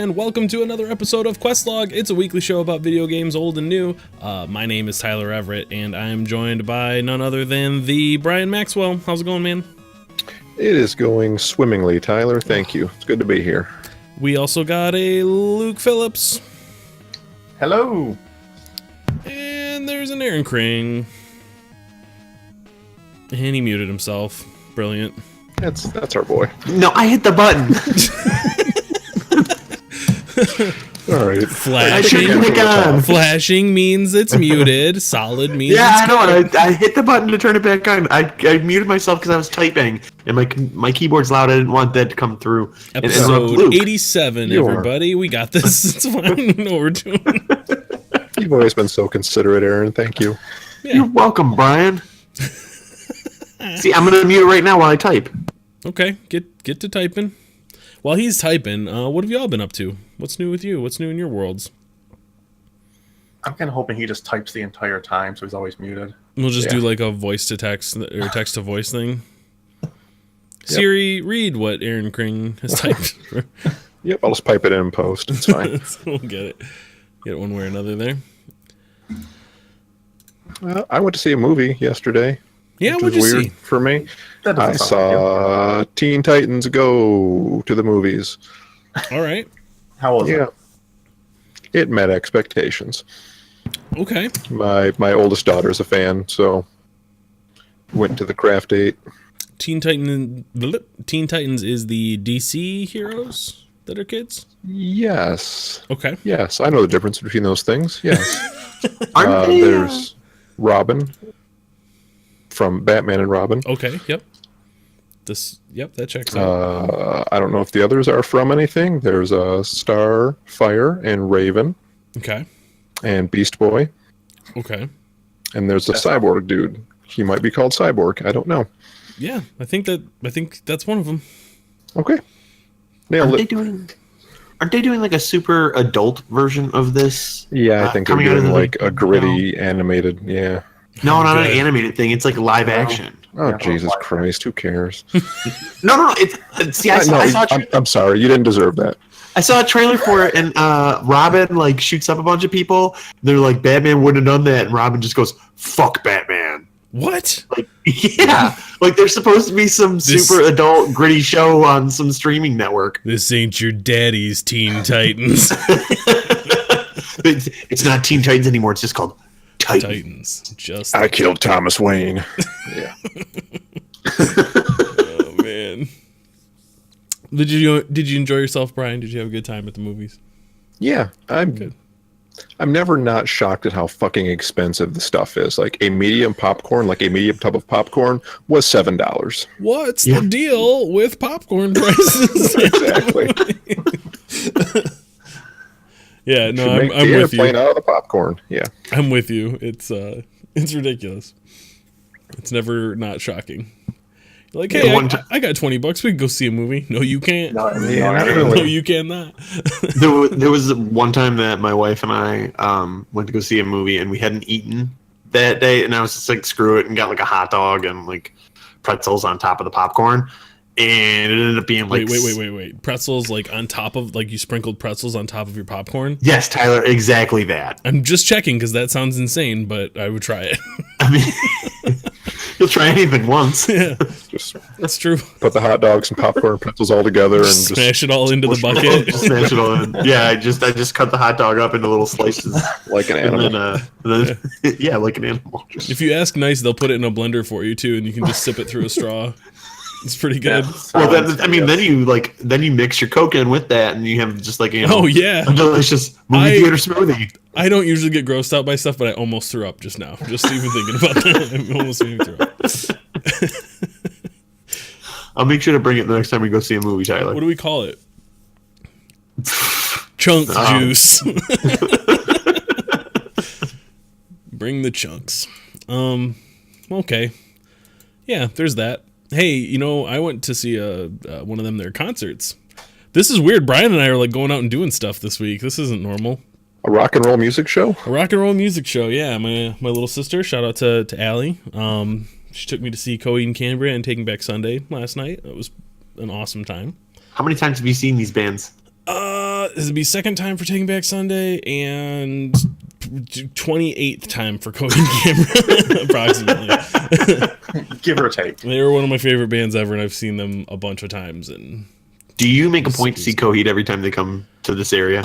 and welcome to another episode of Questlog. It's a weekly show about video games, old and new. My name is Tyler Everett, and I'm joined by none other than the Brian Maxwell. How's it going, man? It is going swimmingly, Tyler. Thank you. It's good to be here. We also got a Luke Phillips. Hello. And there's an Aaron Kring. And he muted himself. Brilliant. That's our boy. No, I hit the button. All right. Flashing means it's muted. Solid means yeah, it's I know. I hit the button to turn it back on. I muted myself because I was typing, and my keyboard's loud. I didn't want that to come through. Episode 87, everybody. We got this. It's fine. We know what we're doing. You've always been so considerate, Aaron. Thank you. Yeah. You're welcome, Brian. See, I'm gonna mute right now while I type. Okay, get to typing. While he's typing, what have y'all been up to? What's new with you? What's new in your worlds? I'm kind of hoping he just types the entire time, so he's always muted. We'll just do like a voice to text or text to voice thing. Siri, read what Aaron Kring has typed. Yep, I'll just pipe it in post. It's fine. We'll get it one way or another there. Well, I went to see a movie yesterday. Yeah, which what'd was you weird see? for me. I saw Teen Titans Go to the movies. All right. How was it? It met expectations. Okay. My oldest daughter's a fan, so went to the craft date. Teen Titans is the DC heroes that are kids? Yes. Okay. Yes, I know the difference between those things. Yes. There's Robin from Batman and Robin. Okay, yep. That checks out. I don't know if the others are from anything. There's Starfire and Raven. Okay. And Beast Boy. Okay. And there's a cyborg dude. He might be called Cyborg. I don't know. Yeah, I think that's one of them. Okay. Aren't they doing like a super adult version of this? Yeah, I think they're doing like a gritty animated. Yeah. No, not an animated thing. It's like live action. Oh, Jesus Christ! Who cares? No. See, I saw. I'm sorry. You didn't deserve that. I saw a trailer for it, and Robin like shoots up a bunch of people. They're like, Batman wouldn't have done that, and Robin just goes, "Fuck Batman." What? Like, yeah, like there's supposed to be some super adult gritty show on some streaming network. This ain't your daddy's Teen Titans. It's not Teen Titans anymore. It's just called Titans. I killed Thomas Wayne. Yeah. Oh man. Did you enjoy yourself, Brian? Did you have a good time at the movies? Yeah, I'm never not shocked at how fucking expensive the stuff is. Like a medium popcorn, like a medium tub of popcorn, was $7. What's the deal with popcorn prices? Exactly. Yeah, no, I'm with you. Airplane out of the popcorn. Yeah, I'm with you. It's ridiculous. It's never not shocking. You're like, hey, I got $20. We can go see a movie. No, you can't. not really. No, you cannot. There was one time that my wife and I went to go see a movie, and we hadn't eaten that day, and I was just like, screw it, and got like a hot dog and like pretzels on top of the popcorn. And it ended up being like... Wait. Pretzels, like, on top of... Like, you sprinkled pretzels on top of your popcorn? Yes, Tyler, exactly that. I'm just checking, because that sounds insane, but I would try it. I mean, you'll try anything once. Yeah, that's true. Put the hot dogs and popcorn and pretzels all together and just smash it all into the bucket. Just smash it all in. Yeah, I just cut the hot dog up into little slices. Like an animal. And then, yeah, like an animal. If you ask nice, they'll put it in a blender for you, too, and you can just sip it through a straw. It's pretty good. Well, then you mix your Coke in with that, and you have just like a delicious movie theater smoothie. I don't usually get grossed out by stuff, but I almost threw up just now. Just even thinking about that, I almost made me throw up. I'll make sure to bring it the next time we go see a movie, Tyler. What do we call it? Chunk juice. Bring the chunks. Okay. Yeah, there's that. Hey, I went to see one of their concerts. This is weird. Brian and I are like going out and doing stuff this week. This isn't normal. A rock and roll music show? A rock and roll music show, yeah. My little sister, shout out to Allie. She took me to see Coheed and Cambria and Taking Back Sunday last night. It was an awesome time. How many times have you seen these bands? This would be second time for Taking Back Sunday and 28th time for Coheed and Cambria, approximately. Give or take. They were one of my favorite bands ever, and I've seen them a bunch of times. And Do you make a point to see Coheed every time they come to this area?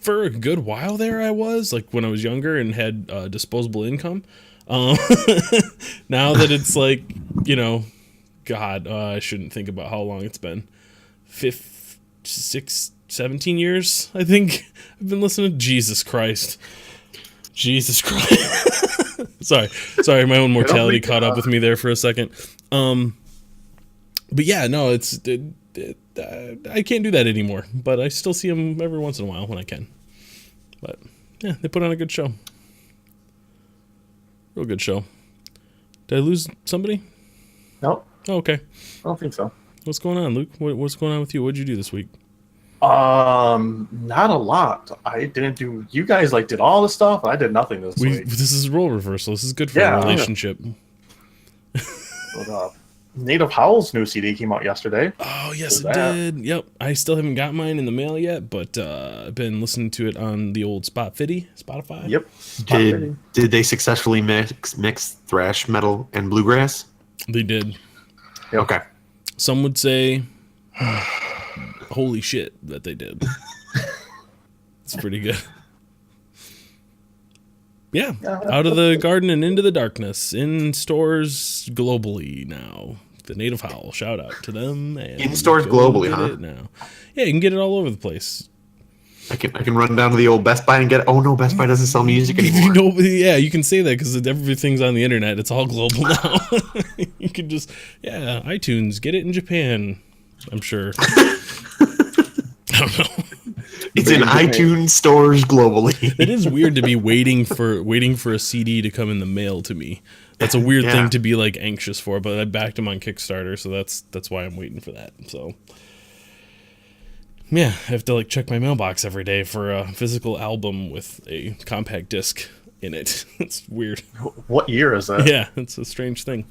for a good while there, I was like when I was younger and had disposable income. Now that it's like, you know, God, I shouldn't think about how long it's been. 17 years, I think I've been listening to Jesus Christ. sorry, my own mortality caught up with me there for a second. But yeah, no, I can't do that anymore, but I still see them every once in a while when I can. But yeah, they put on a good show. Real good show. Did I lose somebody? Nope, Oh, okay. I don't think so. What's going on, Luke? What's going on with you? What'd you do this week? Not a lot. I didn't do. You guys like did all the stuff. I did nothing this week. This is role reversal. This is good for Yeah. a relationship. But, Native Howl's new CD came out yesterday. Oh, yes, So it that- did. Yep. I still haven't got mine in the mail yet, but I've been listening to it on the old Spotify. Yep. Did they successfully mix thrash metal and bluegrass? They did. Yep. Okay. Some would say, holy shit, that they did. It's pretty good. Yeah. Out of the garden and into the darkness. In stores globally now. The Native Howl. Shout out to them. And In stores go globally, get huh? it now. Yeah, you can get it all over the place. I can run down to the old Best Buy and get it. Oh no, Best Buy doesn't sell music anymore. Yeah, you can say that because everything's on the internet. It's all global now. You can just, iTunes, get it in Japan. I'm sure. I don't know. It's in iTunes stores globally. It is weird to be waiting for a CD to come in the mail to me. That's a weird Yeah. thing to be like anxious for. But I backed him on Kickstarter, so that's why I'm waiting for that. So yeah, I have to like check my mailbox every day for a physical album with a compact disc in it. It's weird. What year is it? Yeah, it's a strange thing.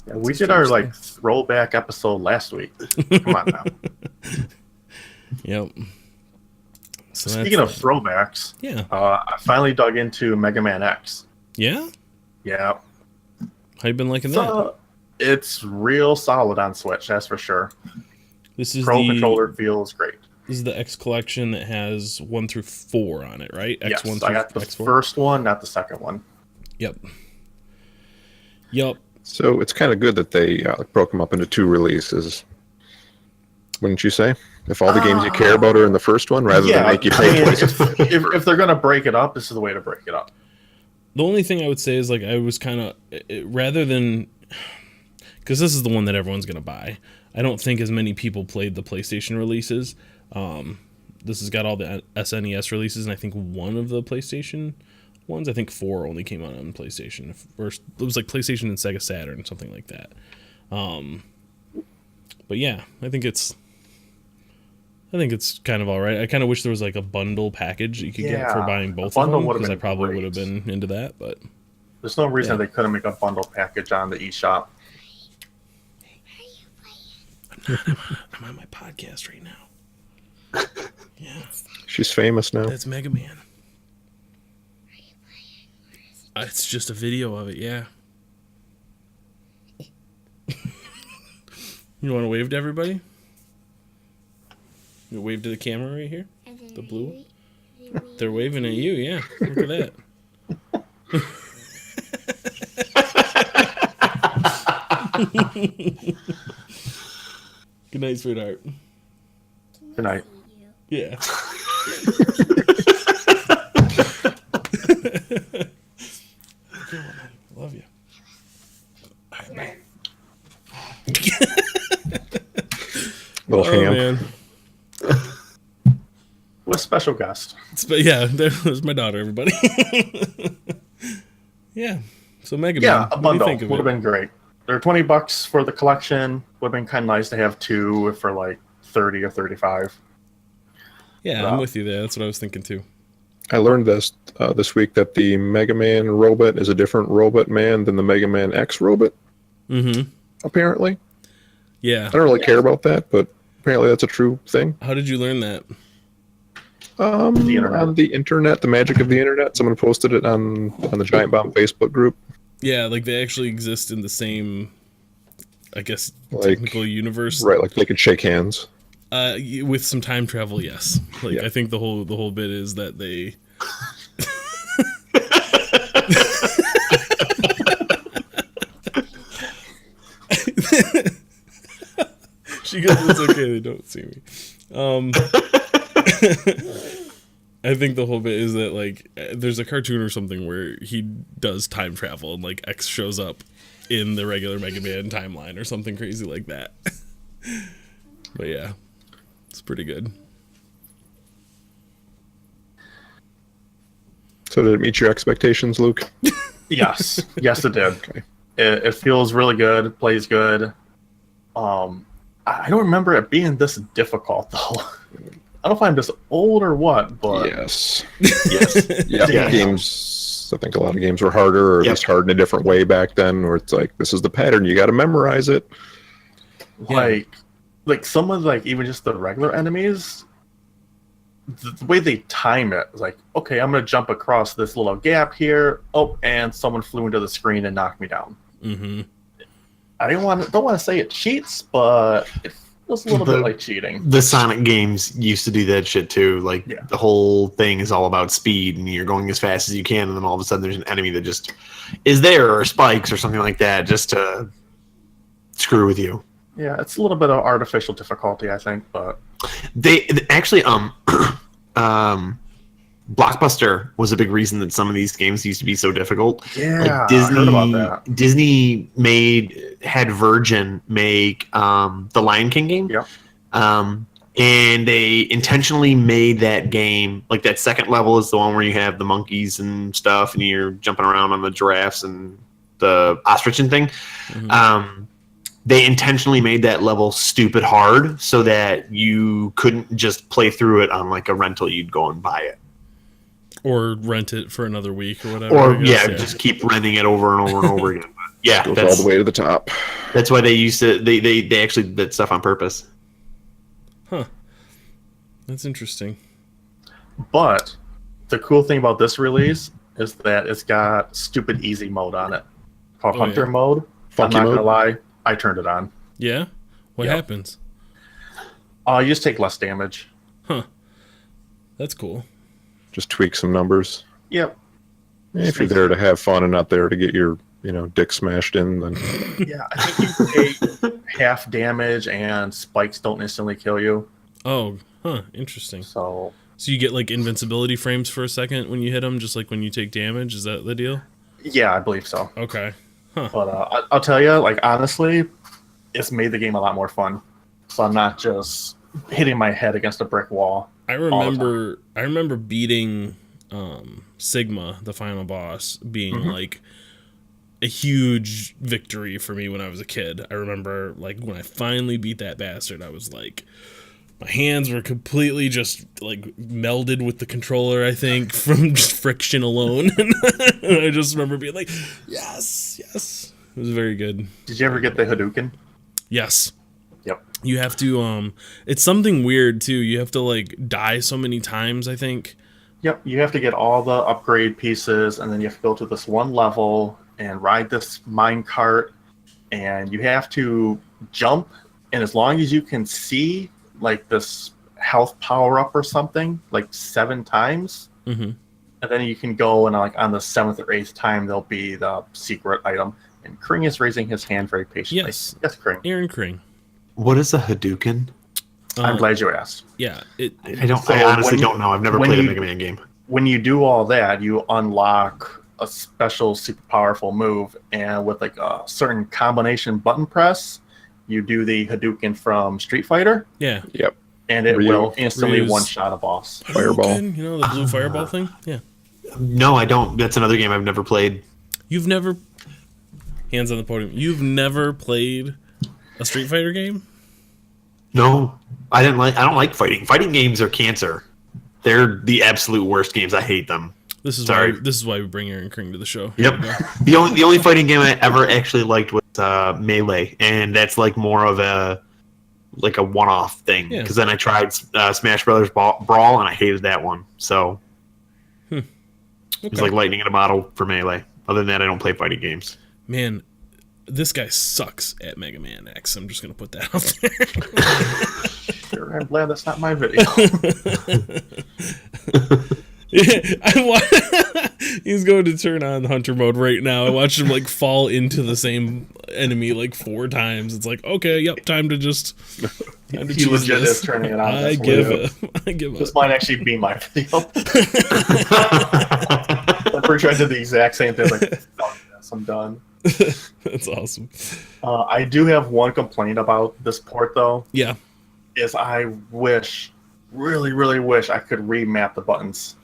Yeah, we did our like throwback episode last week. Come on now. Yep. So Speaking of throwbacks, yeah, I finally dug into Mega Man X. yeah. Yeah, How you been liking that? it's real solid on Switch, that's for sure. This is Pro the controller feels great. This is the X collection that has 1 through 4 on it, right? Yes, X1 I through got the X4. first one, not the second one. Yep. Yep. So it's kind of good that they broke them up into 2 releases. Wouldn't you say? If all the games you care about are in the first one, rather than make you pay twice. if they're gonna break it up, this is the way to break it up. The only thing I would say is like I was kind of rather than because this is the one that everyone's gonna buy. I don't think as many people played the PlayStation releases. This has got all the SNES releases, and I think one of the PlayStation ones. I think 4 only came out on PlayStation. First, it was like PlayStation and Sega Saturn, something like that. But yeah, I think it's kind of all right. I kind of wish there was like a bundle package you could get for buying both of them because I probably would have been into that. But there's no reason they couldn't make a bundle package on the eShop. I'm on my podcast right now. Yeah, She's famous now. that's Mega Man. It's just a video of it. Yeah. You want to wave to everybody? You wave to the camera right here. The blue one? They're waving at you, yeah. Look at that. Good night, sweetheart. Good night. Yeah. Love you. All right, bye. Little ham. Man. With special guest. Yeah, there's my daughter, everybody. Yeah. So Mega Man. Yeah, a what do you bundle think of would have it? been great. They're $20 for the collection. Would have been kind of nice to have 2 for like 30 or 35. Yeah, I'm with you there. That's what I was thinking too. I learned this week that the Mega Man robot is a different robot man than the Mega Man X robot, Mm-hmm. apparently. Yeah. I don't really care about that, but apparently that's a true thing. How did you learn that? internet. On the internet, the magic of the internet. Someone posted it on the Giant Bomb Facebook group. Yeah, like they actually exist in the same, I guess, Like, technical universe. Right, like they could shake hands. With some time travel, yes. Like Yeah. I think the whole bit is that they. She goes, "It's okay, they don't see me." I think the whole bit is that like there's a cartoon or something where he does time travel and like X shows up in the regular Mega Man timeline or something crazy like that. But yeah, it's pretty good. So did it meet your expectations, Luke? Yes, yes, it did. Okay. It feels really good. Plays good. I don't remember it being this difficult though. I don't know if I'm just old or what, but Yes. Yes. Yeah, Yeah. games. I think a lot of games were harder, or at Yep. least hard in a different way back then, where it's like, this is the pattern, you got to memorize it. like some of like even just the regular enemies, the way they time it is like, okay, I'm gonna jump across this little gap here. Oh, and someone flew into the screen and knocked me down. Mm-hmm. I don't want to say it cheats, but it feels a little bit The- like cheating. The Sonic games used to do that shit too. Like Yeah. the whole thing is all about speed, and you're going as fast as you can, and then all of a sudden there's an enemy that just is there, or spikes, or something like that, just to screw with you. Yeah, it's a little bit of artificial difficulty, I think, but They actually Blockbuster was a big reason that some of these games used to be so difficult. yeah, Disney, I heard about that. Disney had Virgin make the Lion King game. Yep. And they intentionally made that game, like that second level is the one where you have the monkeys and stuff, and you're jumping around on the giraffes and the ostrich and thing. Mm-hmm. They intentionally made that level stupid hard so that you couldn't just play through it on like a rental. You'd go and buy it. Or rent it for another week or whatever. Or I guess, just keep renting it over and over and over again. But yeah, Goes all the way to the top. that's why they used to. They actually did stuff on purpose. Huh. That's interesting. But the cool thing about this release is that it's got stupid easy mode on it, called Oh, Hunter yeah. mode. Funky I'm not mode? gonna lie, I turned it on. Yeah? What Yep. happens? You just take less damage. That's cool. Just tweak some numbers. Yep. If you're there to have fun and not there to get your, dick smashed in, then Yeah, I think you take half damage and spikes don't instantly kill you. Oh, interesting. So So you get like invincibility frames for a second when you hit them, just like when you take damage? Is that the deal? yeah, I believe so. Okay. But I'll tell you, like honestly, it's made the game a lot more fun. So I'm not just hitting my head against a brick wall. I remember beating Sigma, the final boss, being like a huge victory for me when I was a kid. I remember like when I finally beat that bastard, I was like, my hands were completely just like melded with the controller, I think, from just friction alone. And I just remember being like, yes. It was very good. Did you ever get the Hadouken? Yes. Yep. You have to it's something weird too. You have to like die so many times, I think. Yep, you have to get all the upgrade pieces, and then you have to go to this one level and ride this mine cart, and you have to jump, and as long as you can see like this health power up or something, like 7 times, Mhm. and then you can go and like on the 7th or 8th time there'll be the secret item. And Kring is raising his hand very patiently. Yes. Yes, Kring. Aaron Kring. What is a Hadouken? I'm glad you asked. Yeah, I don't. So I honestly when- don't know. I've never when played a you- Mega Man game. When you do all that, you unlock a special super powerful move, and with like a certain combination button press, you do the Hadouken from Street Fighter, yeah. yep. and it Ryu. will instantly Ryu's- one-shot a boss. Fireball. Hadouken, you know, the blue fireball thing? Yeah. No, I don't. That's another game I've never played. You've never hands on the podium. You've never played a Street Fighter game? No, I don't like fighting. Fighting games are cancer. They're the absolute worst games. I hate them. This is Sorry. why we bring Aaron Kring to the show. Yep. The only fighting game I ever actually liked was Melee, and that's like more of a like a one-off thing. Yeah. Because then I tried Smash Brothers Brawl, and I hated that one. So it was like lightning in a bottle for Melee. Other than that, I don't play fighting games. Man, this guy sucks at Mega Man X. I'm just gonna put that out there. Sure, I'm glad that's not my video. He's going to turn on hunter mode right now. I watched him like fall into the same enemy like 4 times. It's like, okay, yep, time to He choose legit this. is turning it on. I give up. This might actually be my video. I'm pretty sure I did the exact same thing. Like, fuck this, I'm done. That's awesome. I do have one complaint about this port, though. Yeah. Is I really, really wish I could remap the buttons.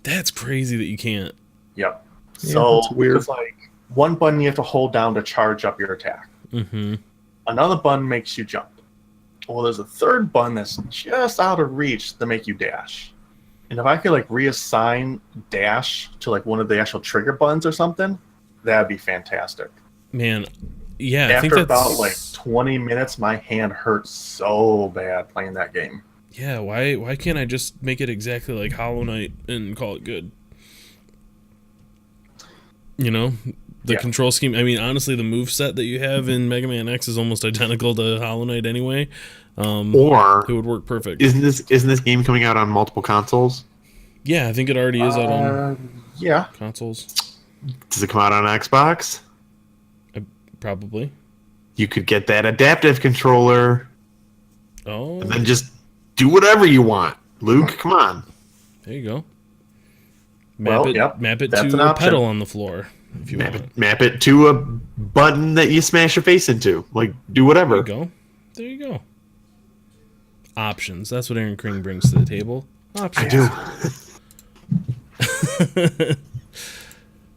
That's crazy that you can't. Yep. Yeah, So that's weird. it's like one button you have to hold down to charge up your attack. Mm-hmm. Another button makes you jump. Well, there's a third button that's just out of reach to make you dash. And if I could like reassign dash to like one of the actual trigger buttons or something, that'd be fantastic. Man, yeah. I After think that's about like 20 minutes, my hand hurts so bad playing that game. Yeah, why can't I just make it exactly like Hollow Knight and call it good? You know, the control scheme. I mean, honestly, the move set that you have in Mega Man X is almost identical to Hollow Knight anyway. Or it would work perfect. isn't this game coming out on multiple consoles? Yeah, I think it already is out on Yeah. consoles. Does it come out on Xbox? Probably. You could get that adaptive controller Oh, and then just do whatever you want. Luke, come on. there you go. Well, yep, map it that's to an a option. pedal on the floor if you want. Map it to a button that you smash your face into. Like, do There whatever. you go. There you go. Options. That's what Aaron Kring brings to the table. Options. I do.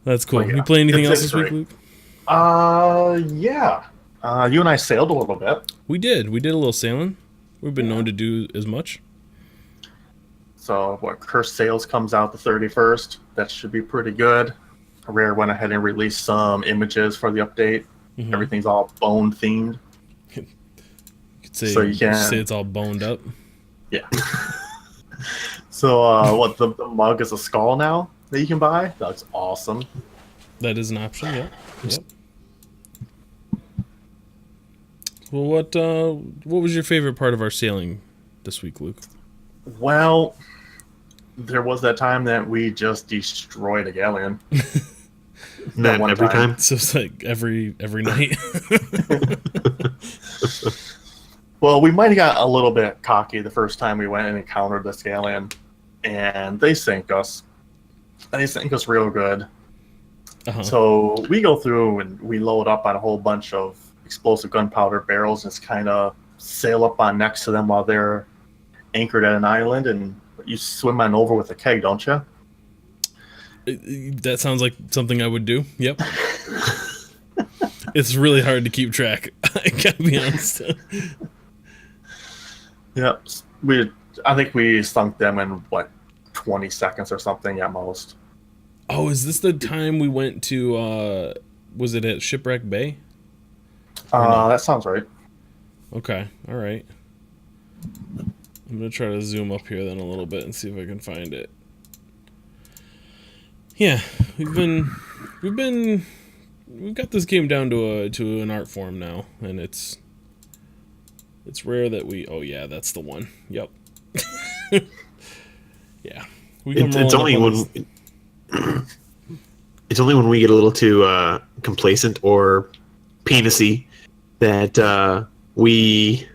That's cool. Well, yeah. You play anything else It's this week, history. Luke? Yeah. You and I sailed a little bit. We did. We did a little sailing. We've been known to do as much. So, Cursed Sails comes out the 31st. That should be pretty good. Rare went ahead and released some images for the update. Mhm. Everything's all bone themed. You could say, So you can- say it's all boned up. Yeah. So, the mug is a skull now that you can buy. That's awesome. That is an option, yeah. Yep. Well, what was your favorite part of our sailing this week, Luke? Well, there was that time that we just destroyed a galleon. That one every time. time. So it's like every night. Well, we might have got a little bit cocky the first time we went and encountered this galleon, and they sank us. And they sank us real good. Uh-huh. So we go through and we load up on a whole bunch of explosive gunpowder barrels and just kind of sail up on next to them while they're anchored at an island, and you swim on over with a keg, don't you? That sounds like something I would do. Yep. It's really hard to keep track. I gotta be honest. Yep. I think we sunk them in 20 seconds or something at most. Oh, is this the time we went to? Was it at Shipwreck Bay? That sounds right. Okay. All right. I'm gonna try to zoom up here then a little bit and see if I can find it. Yeah, we've got this game down to an art form now, and it's rare that we. Oh yeah, that's the one. Yep. Yeah. It's only when we get a little too complacent or penisy that we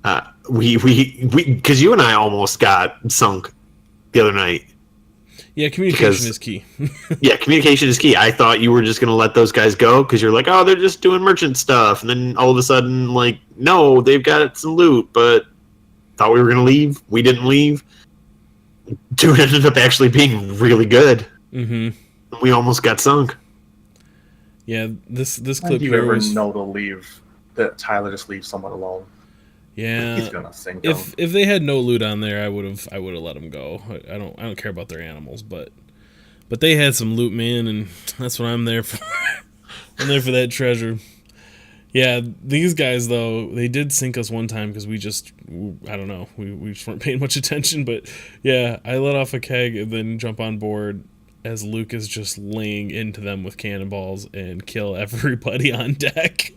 because you and I almost got sunk the other night. Yeah, communication is key. Yeah, communication is key. I thought you were just going to let those guys go because you're like, oh, they're just doing merchant stuff. And then all of a sudden, like, no, they've got some loot, but thought we were going to leave. We didn't leave. Dude ended up actually being really good. Mm-hmm. We almost got sunk. Yeah, this How clip do you here ever was... know to leave? That Tyler just leaves someone alone. Yeah, He's gonna sink them. if they had no loot on there, I would have let them go. I don't care about their animals, but they had some loot, man, and that's what I'm there for. I'm there for that treasure. Yeah, these guys though, they did sink us one time because I don't know, we just weren't paying much attention. But yeah, I let off a keg and then jump on board as Luke is just laying into them with cannonballs and kill everybody on deck.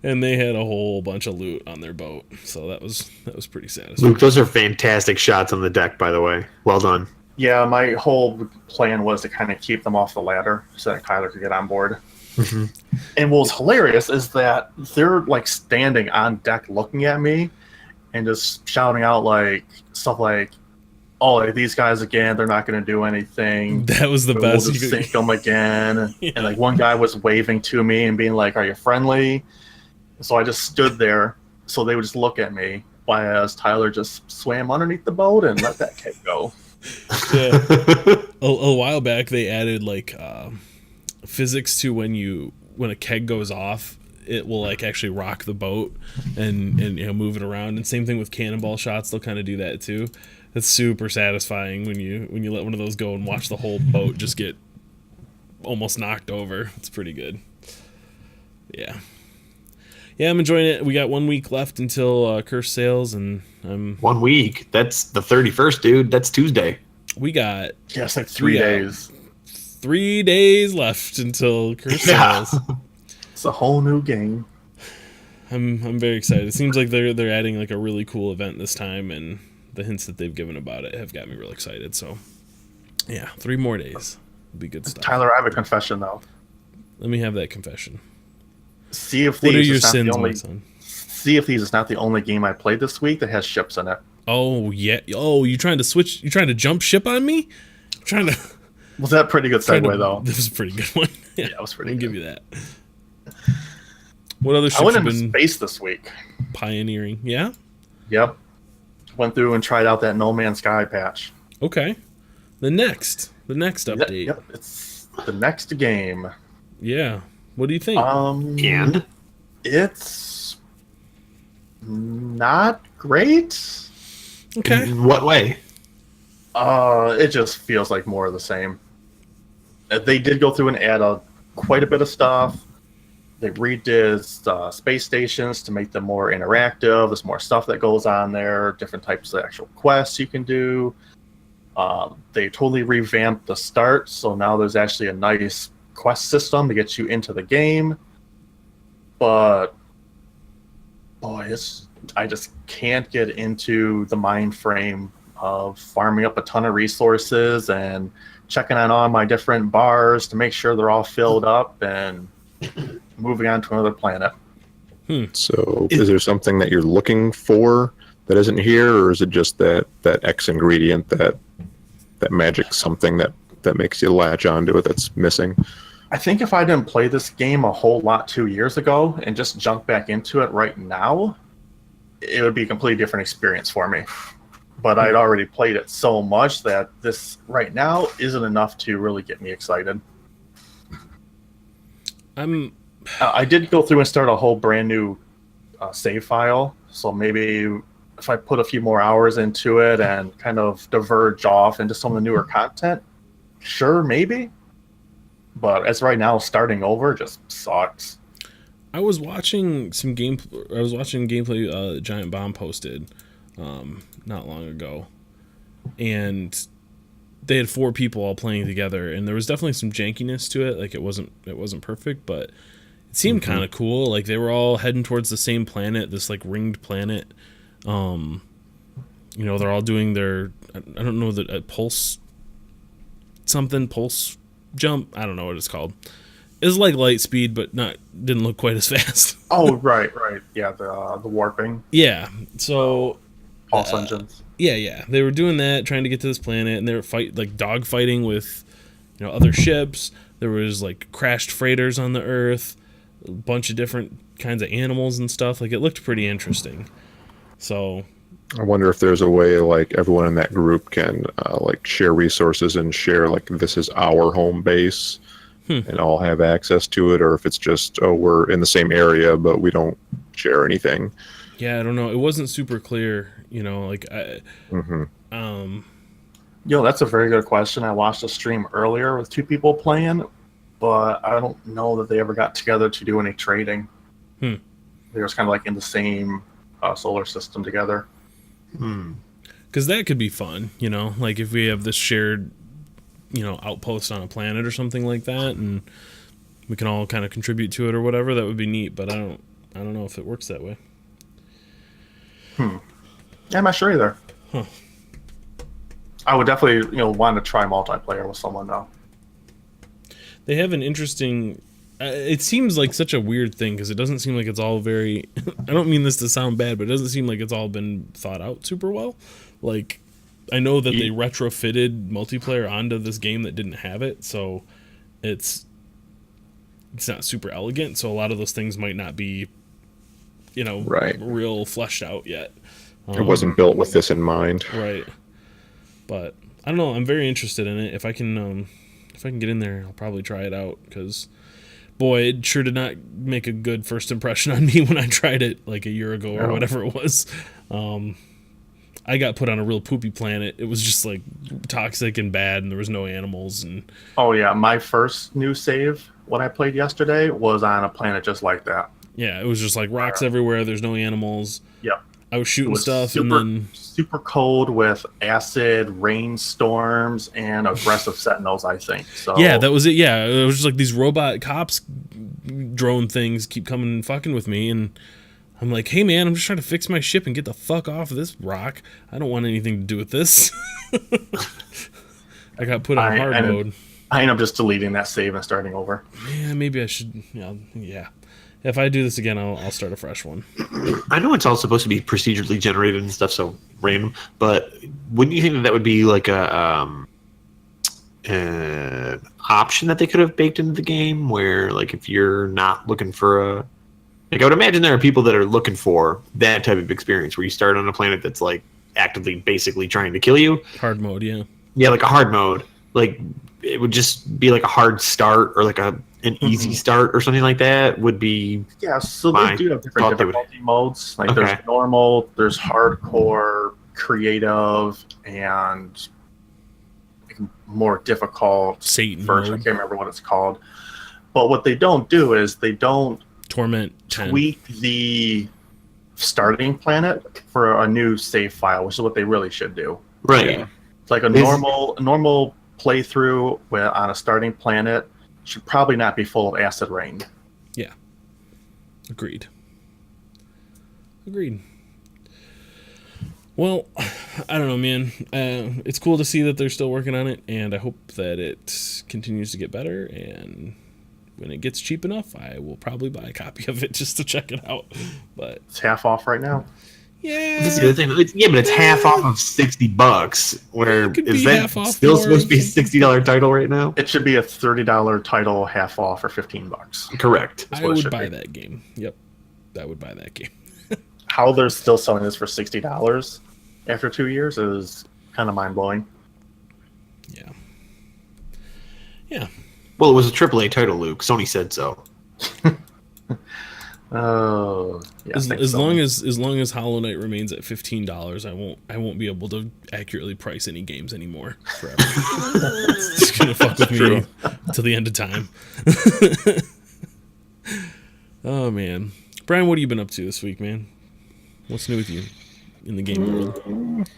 And they had a whole bunch of loot on their boat, so that was pretty satisfying. Luke, those are fantastic shots on the deck, by the way. Well done. Yeah, my whole plan was to kind of keep them off the ladder so that Tyler could get on board. Mm-hmm. And what was hilarious is that they're like standing on deck looking at me and just shouting out like stuff like, "Oh, like, these guys again, they're not going to do anything. That was the We'll best. just sink them again." Yeah. And like one guy was waving to me and being like, "Are you friendly?" So I just stood there so they would just look at me while Tyler just swam underneath the boat and let that keg go. Yeah. A while back they added like physics to when a keg goes off, it will like actually rock the boat and move it around. And same thing with cannonball shots, they'll kind of do that too. That's super satisfying when you let one of those go and watch the whole boat just get almost knocked over. It's pretty good. Yeah, I'm enjoying it. We got 1 week left until Curse sales, and 1 week. That's the 31st, dude. That's Tuesday. We got Yes, like 3 days. 3 days left until Curse sales. It's a whole new game. I'm very excited. It seems like they're adding like a really cool event this time, and the hints that they've given about it have got me real excited. So, yeah, 3 more days. It'll be good stuff. Tyler, I have a confession though. Let me have that confession. Sea of What are Thieves your is not sins, the only my son? Sea of Thieves is not the only game I played this week that has ships in it. Oh yeah. Oh, you trying to switch? You trying to jump ship on me? I'm trying to. Was that a pretty good segue though? That was a pretty good one. Yeah, it was pretty I'll good. give you that. What other ships I went have into been space this week. pioneering? Yeah. Yep. Went through and tried out that No Man's Sky patch. Okay. The next update. Yep. It's the next game. Yeah. What do you think? And? It's not great. Okay. In what way? It just feels like more of the same. They did go through and add quite a bit of stuff. They redid space stations to make them more interactive. There's more stuff that goes on there, different types of actual quests you can do. They totally revamped the start, so now there's actually a nice quest system to get you into the game. But boy, I just can't get into the mind frame of farming up a ton of resources and checking on all my different bars to make sure they're all filled up and moving on to another planet. So is there something that you're looking for that isn't here, or is it just that X ingredient, that magic something that makes you latch onto it that's missing? I think if I didn't play this game a whole lot 2 years ago and just jump back into it right now, it would be a completely different experience for me. But I'd already played it so much that this right now isn't enough to really get me excited. I did go through and start a whole brand new save file, so maybe if I put a few more hours into it and kind of diverge off into some of the newer content, sure, maybe. But as right now, starting over just sucks. I was watching gameplay Giant Bomb posted not long ago, and they had 4 people all playing together, and there was definitely some jankiness to it. Like it wasn't perfect, but it seemed kind of cool. Like they were all heading towards the same planet, this like ringed planet. They're all doing their I don't know the pulse jump. I don't know what it's called. It's like light speed, but didn't look quite as fast. Oh, right. Yeah, the warping. Yeah. So Pulse engines. Yeah. They were doing that, trying to get to this planet, and they were dog fighting with, other ships. There was like crashed freighters on the Earth, a bunch of different kinds of animals and stuff. Like it looked pretty interesting. So I wonder if there's a way like everyone in that group can like share resources and share like this is our home base and all have access to it, or if it's just we're in the same area but we don't share anything. Yeah, I don't know. It wasn't super clear, That's a very good question. I watched a stream earlier with 2 people playing. but I don't know that they ever got together to do any trading. Hmm. They were kind of like in the same solar system together. Because that could be fun, you know, like if we have this shared, you know, outpost on a planet or something like that, and we can all kind of contribute to it or whatever. That would be neat, but I don't know if it works that way. Yeah, I'm not sure either. Huh. I would definitely, want to try multiplayer with someone though. They have an interesting. It seems like such a weird thing because it doesn't seem like it's all very. I don't mean this to sound bad, but it doesn't seem like it's all been thought out super well. Like, I know that they retrofitted multiplayer onto this game that didn't have it, so it's not super elegant. So a lot of those things might not be, Right. real fleshed out yet. It wasn't built with this in mind. Right. But I don't know. I'm very interested in it. If I can get in there, I'll probably try it out because, boy, it sure did not make a good first impression on me when I tried it like a year ago or whatever it was. I got put on a real poopy planet. It was just like toxic and bad, and there was no animals. And oh yeah, my first new save when I played yesterday was on a planet just like that. yeah, it was just like rocks everywhere. There's no animals. Yep. I was shooting stuff, super, and then super cold with acid rainstorms and aggressive sentinels. I think so. yeah, that was it. Yeah, it was just like these robot cops drone things keep coming and fucking with me, and I'm like, hey man, I'm just trying to fix my ship and get the fuck off of this rock. I don't want anything to do with this. I got put on hard mode. I end up just deleting that save and starting over. Yeah, maybe I should. Yeah. If I do this again, I'll start a fresh one. I know it's all supposed to be procedurally generated and stuff, so random. But wouldn't you think that would be like an option that they could have baked into the game, where like if you're not looking for I would imagine there are people that are looking for that type of experience where you start on a planet that's like actively, basically trying to kill you. Hard mode, yeah. Yeah, like a hard mode. Like it would just be like a hard start or like an easy start or something like that would be. Yeah, so they do have different difficulty modes. Like there's normal, there's hardcore, creative, and like more difficult. Satan version. mode. I can't remember what it's called. But what they don't do is they don't Torment 10. tweak the starting planet for a new save file, which is what they really should do. Right. Yeah. It's like a normal playthrough on a starting planet should probably not be full of acid rain. Yeah. Agreed. Well, I don't know, man. It's cool to see that they're still working on it, and I hope that it continues to get better, and when it gets cheap enough, I will probably buy a copy of it just to check it out. But it's half off right now. Yeah. That's the other thing. Yeah, but it's half off of $60. Where is that still supposed to be a $60 title right now? It should be a $30 title, half off for $15. Correct. I would buy that game. Yep, I would buy that game. How they're still selling this for $60 after 2 years is kind of mind blowing. Yeah. Yeah. Well, it was a AAA title, Luke. Sony said so. Oh, yeah. As long as Hollow Knight remains at $15, I won't be able to accurately price any games anymore forever. It's just gonna fuck with me till the end of time. Oh man, Brian, what have you been up to this week, man? What's new with you in the game world?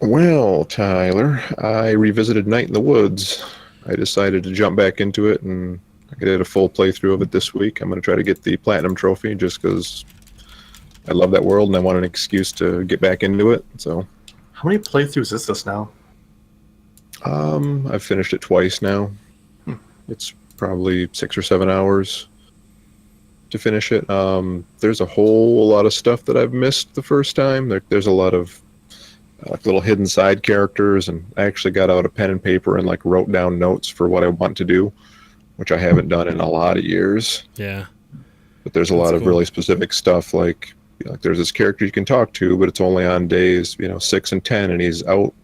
Well, Tyler, I revisited Night in the Woods. I decided to jump back into it, and I did a full playthrough of it this week. I'm going to try to get the Platinum Trophy just because I love that world and I want an excuse to get back into it. So, how many playthroughs is this now? I've finished it twice now. It's probably 6 or 7 hours to finish it. There's a whole lot of stuff that I've missed the first time. There's a lot of like little hidden side characters, and I actually got out a pen and paper and like wrote down notes for what I want to do, which I haven't done in a lot of years. Yeah. But there's a lot of really specific stuff, like there's this character you can talk to, but it's only on days 6 and 10, and he's out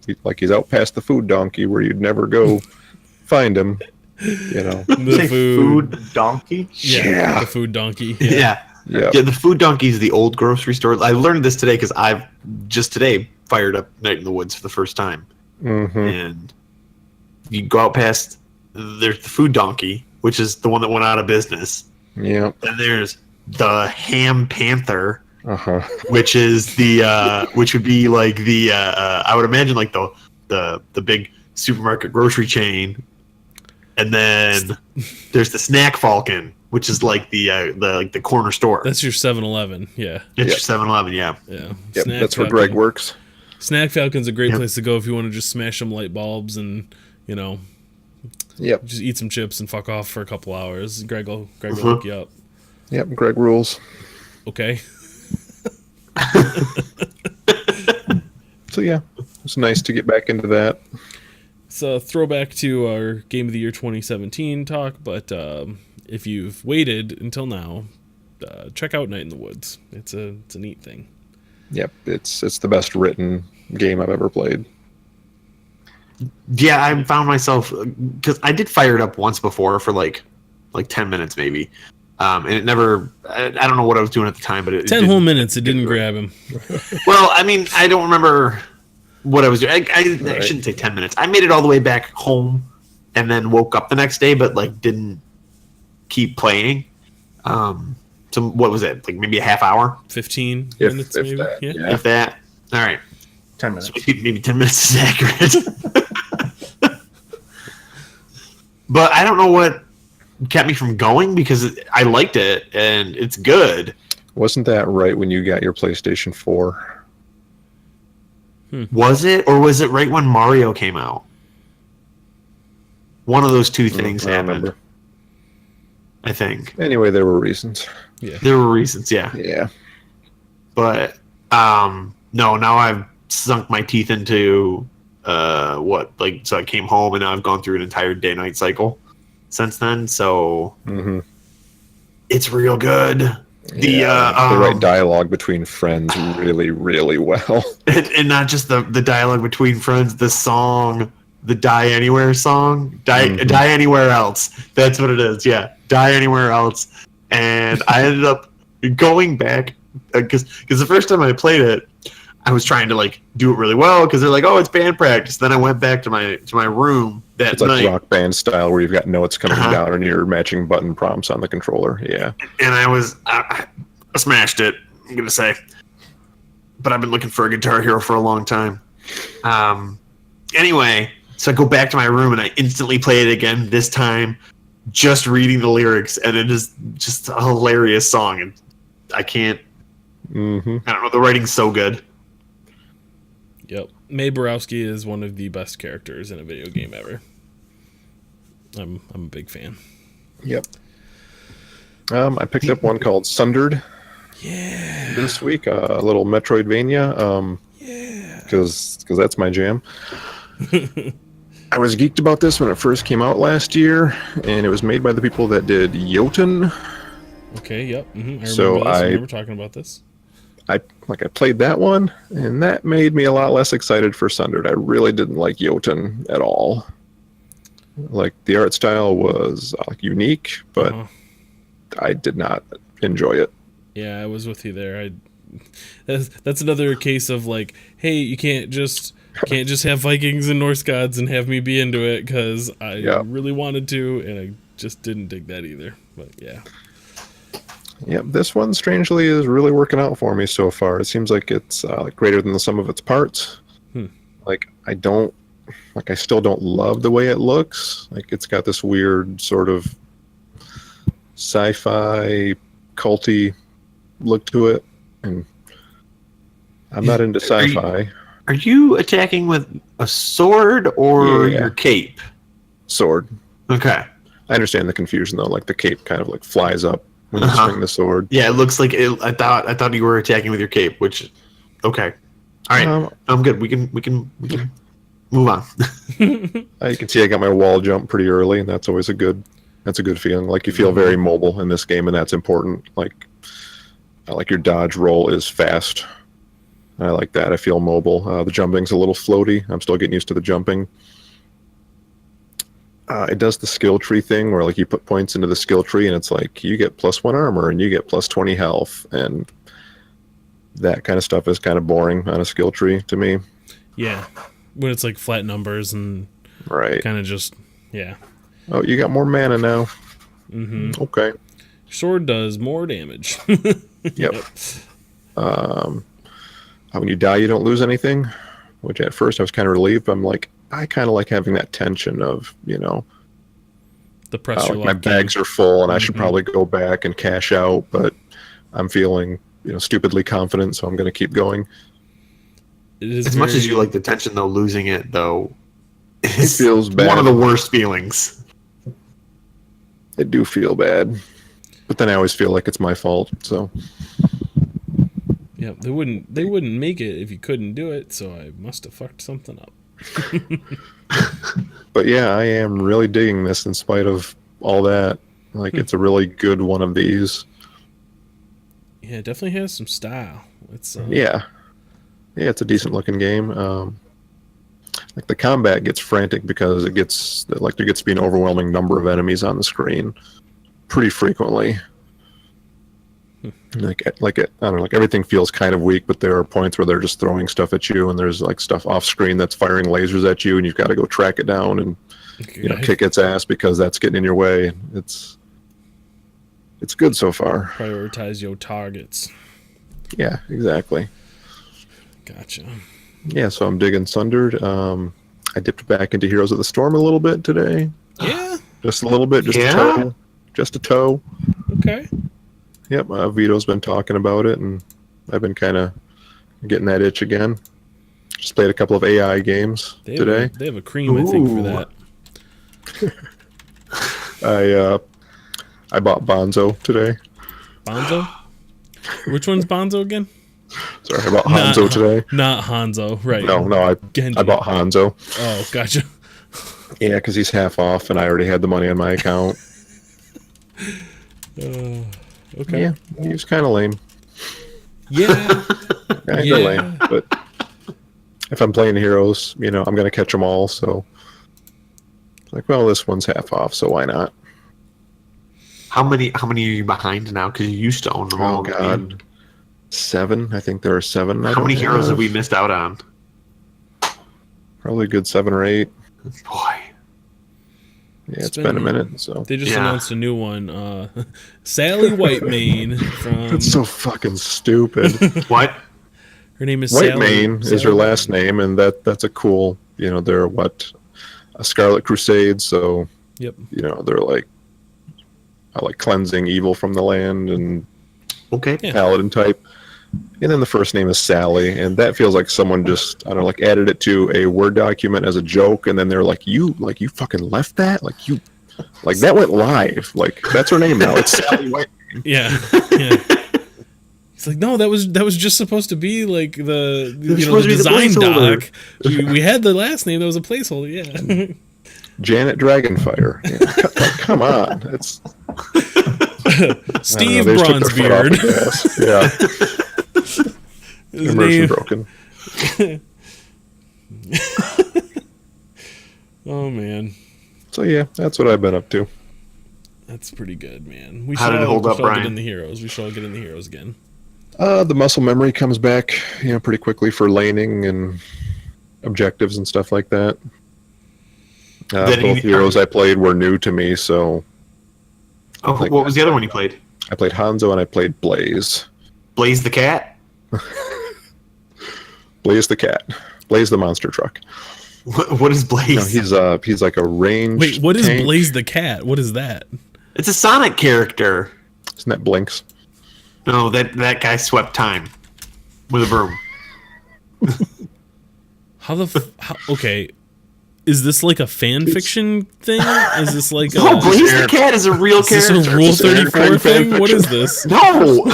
past the food donkey where you'd never go find him. The food donkey. Yeah, the food donkey. Yeah. The food donkey is the old grocery store. I learned this today because I've just today fired up Night in the Woods for the first time. Mm-hmm. And you go out past there's the Food Donkey, which is the one that went out of business. Yeah. Then there's the Ham Panther, Which is the which would be like the I would imagine like the big supermarket grocery chain. And then there's the Snack Falcon, which is like the corner store. That's your 7-Eleven. Yeah. It's your 7-Eleven, yeah. Yeah. Yep, Snack that's where Falcon. Greg works. Snack Falcon's a great place to go if you want to just smash some light bulbs and, Yep. just eat some chips and fuck off for a couple hours. Greg will hook you up. Yep, Greg rules. Okay. So yeah, it's nice to get back into that. It's a throwback to our Game of the Year 2017 talk, but if you've waited until now, check out Night in the Woods. It's a neat thing. Yep, it's the best written game I've ever played. Yeah, I found myself because I did fire it up once before for like 10 minutes maybe, and it never. I don't know what I was doing at the time, but 10 whole minutes, it didn't grab him. Well, I mean, I don't remember what I was doing. I shouldn't say 10 minutes. I made it all the way back home, and then woke up the next day, but like didn't keep playing. So what was it? Like maybe a half hour? 15 If minutes, maybe. that, Yeah. If that. All right. 10 minutes. So maybe 10 minutes is accurate. But I don't know what kept me from going because I liked it and it's good. Wasn't that right when you got your PlayStation 4? Was it? Or was it right when Mario came out? One of those two things I don't happened. remember. I think. Anyway, there were reasons. Yeah. There were reasons, yeah. Yeah. But no, now I've sunk my teeth into so I came home and now I've gone through an entire day-night cycle since then, so it's real good. The right dialogue between friends really, really well. and not just the dialogue between friends, the song, the Die Anywhere song, Die Anywhere Else. That's what it is. Yeah, Die Anywhere Else. And I ended up going back because the first time I played it, I was trying to like do it really well because they're like, oh, it's band practice. Then I went back to my room that It's like night. Rock Band style where you've got notes coming down and you're matching button prompts on the controller. Yeah. And I smashed it, I'm gonna say. But I've been looking for a Guitar Hero for a long time. Anyway, so I go back to my room and I instantly play it again. This time, just reading the lyrics, and it is just a hilarious song. And I can't. I don't know. The writing's so good. Yep. Mae Borowski is one of the best characters in a video game ever. I'm a big fan. Yep. I picked up one called Sundered. Yeah. This week, a little Metroidvania. Because that's my jam. I was geeked about this when it first came out last year, and it was made by the people that did Jotun. Okay. Yep. I remember So this. I remember talking about this. I played that one, and that made me a lot less excited for Sundered. I really didn't like Jotun at all. Like, the art style was unique, but I did not enjoy it. Yeah, I was with you there. That's another case of like, hey, you can't just have Vikings and Norse gods and have me be into it because I really wanted to, and I just didn't dig that either. But yeah. Yep, this one strangely is really working out for me so far. It seems like it's greater than the sum of its parts. Like, I still don't love the way it looks. Like, it's got this weird sort of sci-fi culty look to it, and I'm not into sci-fi. Are you attacking with a sword or your cape? Sword. Okay. I understand the confusion though. Like, the cape kind of like flies up when you swing the sword. Yeah, it looks like it. I thought you were attacking with your cape, which okay. All right, I'm good. We can move on. You can see I got my wall jump pretty early, and that's always a good feeling. Like, you feel very mobile in this game, and that's important. Like your dodge roll is fast. I like that. I feel mobile. The jumping's a little floaty. I'm still getting used to the jumping. It does the skill tree thing where, like, you put points into the skill tree, and it's like you get +1 armor and you get +20 health, and that kind of stuff is kind of boring on a skill tree to me. Yeah, when it's like flat numbers and right, kind of just Oh, you got more mana now. Mm-hmm. Okay. Sword does more damage. Yep. When you die, you don't lose anything. Which at first I was kind of relieved. But I'm like, I kind of like having that tension of, The pressure like my bags are full and I should probably go back and cash out, but I'm feeling, stupidly confident, so I'm going to keep going. It is As much as you like the tension, though, losing it, though, It feels bad. one of the worst feelings. I do feel bad, but then I always feel like it's my fault. So Yeah, they wouldn't make it if you couldn't do it, so I must have fucked something up. but yeah, I am really digging this in spite of all that. Like, it's a really good one of these. Yeah, it definitely has some style. It's Yeah, it's a decent looking game. Like, the combat gets frantic because there gets to be an overwhelming number of enemies on the screen pretty frequently. I don't know, like everything feels kind of weak, but there are points where they're just throwing stuff at you, and there's like stuff off screen that's firing lasers at you, and you've got to go track it down and kick its ass because that's getting in your way. It's good so far. prioritize your targets. Yeah, exactly. Gotcha. Yeah, so I'm digging Sundered. I dipped back into Heroes of the Storm a little bit today. Yeah. Just a little bit, just a toe. Just a toe. Okay. Yep, Vito's been talking about it, and I've been kind of getting that itch again. Just played a couple of AI games today. They have a cream, I think, for that. I bought Bonzo today. Bonzo? Which one's Bonzo again? Sorry, I bought Hanzo today. Not Hanzo, right. No, Genji. I bought Hanzo. Oh, gotcha. Yeah, because he's half off, and I already had the money on my account. Okay. Yeah, he was kind of lame. Yeah. Kind of lame, but if I'm playing Heroes, I'm going to catch them all, so like, well, this one's half off, so why not? How many are you behind now? Because you used to own them all. Oh, God. 7? I think there are 7. How many heroes have we missed out on? Probably a good 7 or 8. Boy. Yeah, it's been a minute, so. They just announced a new one. Sally Whitemane from... That's so fucking stupid. What? Her name is Whitemane is her last name, and that's a cool, they're a Scarlet Crusade, so, Yep. They're like cleansing evil from the land and paladin type. And then the first name is Sally, and that feels like someone just, I don't know, like added it to a Word document as a joke, and then they're like, you fucking left that? Like that went live. Like, that's her name now. It's Sally White. Yeah. It's like, no, that was just supposed to be like the design doc. We had the last name that was a placeholder. Yeah. Janet Dragonfire. Yeah, come on, it's Steve Bronzebeard. Yeah. Immersion broken. Oh man. So yeah, that's what I've been up to. That's pretty good, man. We How did it hold up, Brian? Get in the heroes. We should all get in the heroes again. The muscle memory comes back, pretty quickly for laning and objectives and stuff like that. Both heroes I played were new to me, so. Oh, what was the other one you played? I played Hanzo and I played Blaze. Blaze the cat? Blaze the cat. Blaze the monster truck. What is Blaze? No, he's like a ranged. Wait, what is tank. Blaze the cat? What is that? It's a Sonic character. Isn't that Blinks? No, that guy swept time with a broom. Okay. Is this like a fan fiction thing? Is this like no, Blaze the cat is a real character. Is this a Rule 34 thing? What is this? No,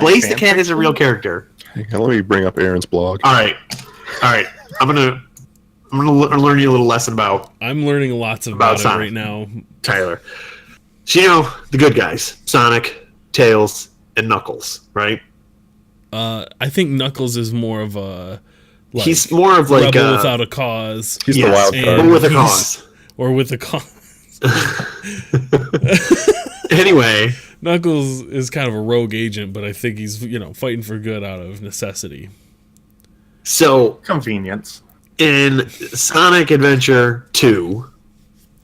Blaze the cat is a real character. Hang on, let me bring up Aaron's blog. All right. I'm gonna learn you a little lesson about. I'm learning lots about it right now, Tyler. So the good guys: Sonic, Tails, and Knuckles, right? I think Knuckles is more of a. He's more of like rebel without a cause. He's the wild card. Or with a cause. Or with a cause. Anyway, Knuckles is kind of a rogue agent, but I think he's fighting for good out of necessity. So Convenience. in Sonic Adventure 2,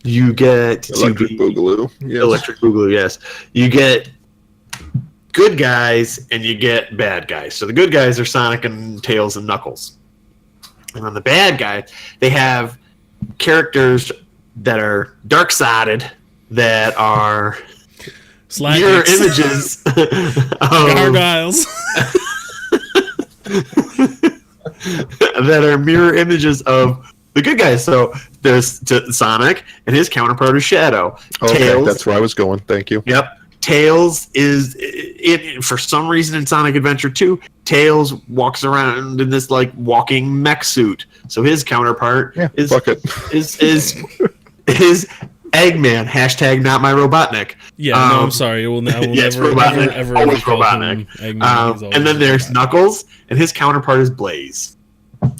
You get Electric Boogaloo. Yes. Electric Boogaloo, yes. You get good guys and you get bad guys. So the good guys are Sonic and Tails and Knuckles. And on the bad guy, they have characters that are dark-sided, that are mirror images of gargoyles. that are mirror images of the good guys. So there's Sonic, and his counterpart is Shadow. Okay, Tails, that's where I was going. Thank you. Yep. Tails is for some reason in Sonic Adventure 2, Tails walks around in this like walking mech suit. So his counterpart is Eggman. Hashtag not my Robotnik. Yeah, no, I'm sorry. I will never always call Robotnik. him Eggman. And then there's Knuckles, and his counterpart is Blaze.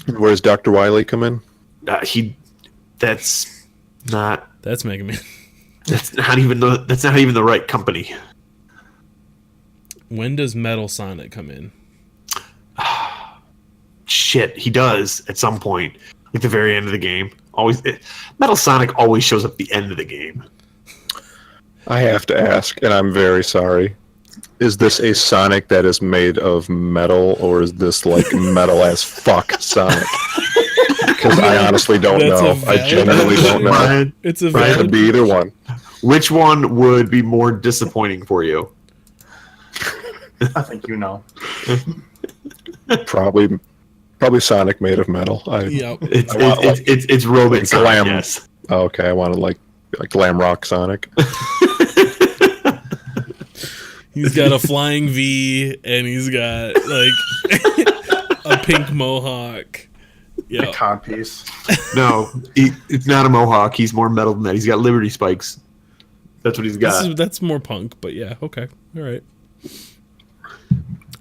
Where does Dr. Wily come in? That's Mega Man. That's not even the right company. When does Metal Sonic come in? Shit, he does at some point, like the very end of the game. Metal Sonic always shows up at the end of the game. I have to ask, and I'm very sorry. Is this a Sonic that is made of metal, or is this like metal as fuck Sonic? Because I honestly don't know. I genuinely don't know. Brian, It's a It could be either one. which one would be more disappointing for you? I think you know. Probably Sonic made of metal. Yep. It's Robot Sonic, glam. yes. Okay, I wanted like glam rock Sonic. He's got a flying V, and he's got like a pink mohawk. A Yeah. codpiece. No, it's not a mohawk. He's more metal than that. He's got Liberty Spikes. That's what he's got. That's more punk, but yeah, okay, all right.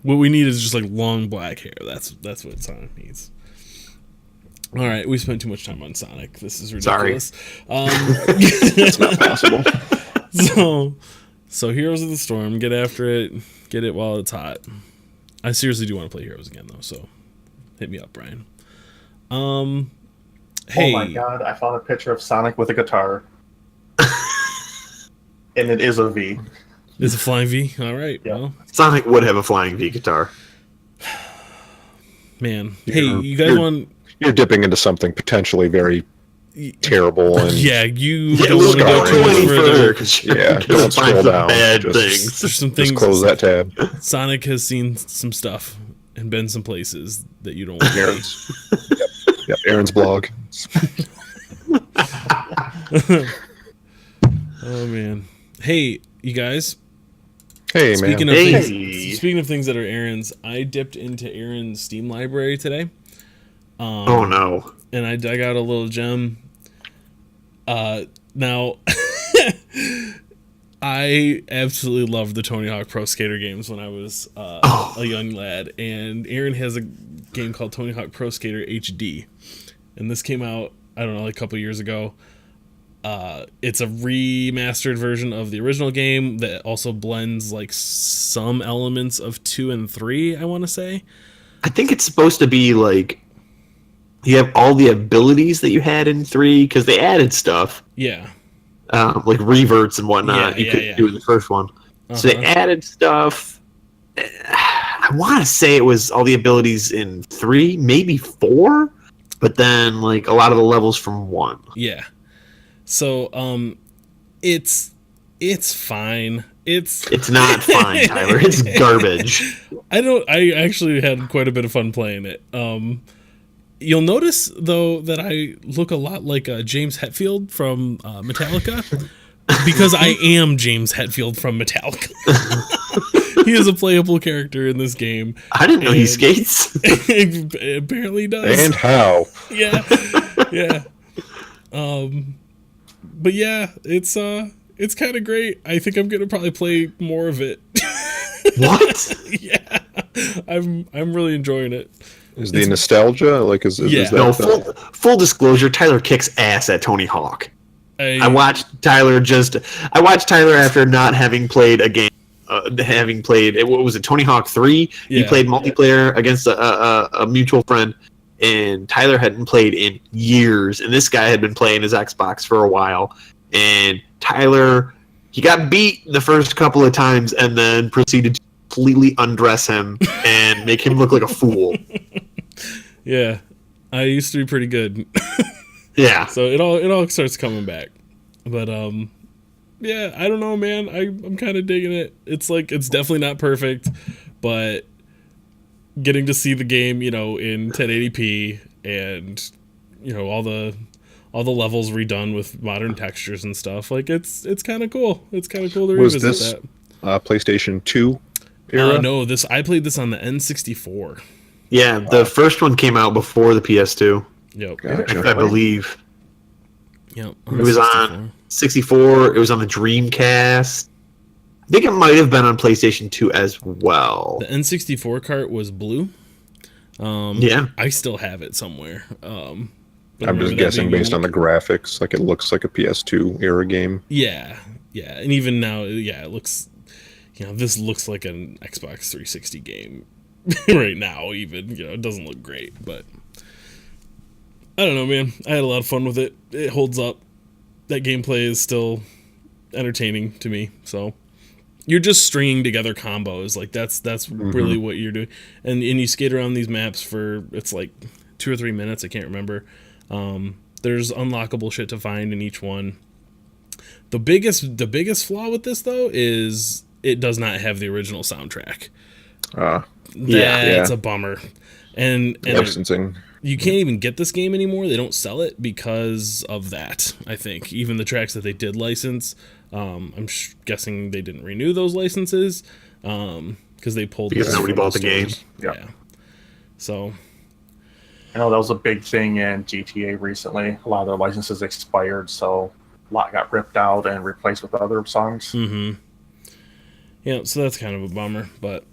What we need is just like long black hair. That's what Sonic needs. All right, we spent too much time on Sonic. This is ridiculous. It's not possible. So Heroes of the Storm, get after it, get it while it's hot. I seriously do want to play Heroes again though, so hit me up, Brian. Hey. Oh my god, I found a picture of Sonic with a guitar. And it is a V. It's a flying V. All right. Yeah. Well, Sonic would have a flying V guitar. man. Hey, you guys want? You're dipping into something potentially very terrible and Yeah, you Yeah, don't want to go too much further. don't scroll down. Bad Just- things. There's some just things. close that tab. Sonic has seen some stuff and been some places that you don't want to Aaron's, yep, Aaron's blog. be. Oh man. Hey, you guys. Hey Speaking man. of Hey. things, speaking of things that are Aaron's, I dipped into Aaron's Steam library today. Oh no. And I dug out a little gem. Now, I absolutely loved the Tony Hawk Pro Skater games when I was a young lad. And Aaron has a game called Tony Hawk Pro Skater HD. And this came out, I don't know, like a couple years ago. It's a remastered version of the original game that also blends like some elements of 2 and 3, I want to say. I think it's supposed to be like you have all the abilities that you had in 3 because they added stuff, Yeah. like reverts and whatnot. Yeah, you couldn't yeah. do in the first one, so they added stuff. I want to say it was all the abilities in 3, maybe 4, but then like a lot of the levels from 1. Yeah. So, it's fine. It's not fine, Tyler. It's garbage. I actually had quite a bit of fun playing it. You'll notice though that I look a lot like James Hetfield from Metallica because I am James Hetfield from Metallica. He is a playable character in this game. I didn't know he skates. Apparently does. And how? Yeah. Yeah. But yeah, it's kind of great. I think I'm gonna probably play more of it. What? Yeah, I'm really enjoying it. Is the nostalgia like is Yeah. that No, the- full disclosure, Tyler kicks ass at Tony Hawk. I I watched Tyler after not having played a game, what was it, Tony Hawk 3? He Yeah. played multiplayer against a mutual friend, and Tyler hadn't played in years, and this guy had been playing his Xbox for a while, and Tyler, he got beat the first couple of times and then proceeded to completely undress him and make him look like a fool. Yeah, I used to be pretty good. Yeah. So it all starts coming back. But yeah, I don't know, man. I'm kind of digging it. It's like, it's definitely not perfect, but getting to see the game, you know, in 1080p and, you know, all the levels redone with modern textures and stuff, like it's kind of cool. It's kind of cool to Was revisit this PlayStation 2 era? that. No, I played this on the N64. Yeah, the first one came out before the PS2, Yep. Gotcha. I believe. Yep. It was on 64. It was on the Dreamcast. I think it might have been on PlayStation 2 as well. The N64 cart was blue. Yeah. I still have it somewhere. But I I'm remember just that guessing being based on the graphics, like it looks like a PS2 era game. Yeah, and even now, yeah, it looks, you know, this looks like an Xbox 360 game right now. Even, you know, it doesn't look great, but I don't know, man. I had a lot of fun with it. It holds up. That gameplay is still entertaining to me. So you're just stringing together combos, like that's really what you're doing, and you skate around these maps for, it's like 2 or 3 minutes. I can't remember. There's unlockable shit to find in each one. The biggest flaw with this, though, is it does not have the original soundtrack. That's a bummer. And Licensing. you can't even get this game anymore. They don't sell it because of that, I think. Even the tracks that they did license, I'm guessing they didn't renew those licenses because they pulled Because those nobody from bought the game. stores. Yeah. Yeah. So I know that was a big thing in GTA recently. A lot of their licenses expired, so a lot got ripped out and replaced with other songs. yeah, so that's kind of a bummer. But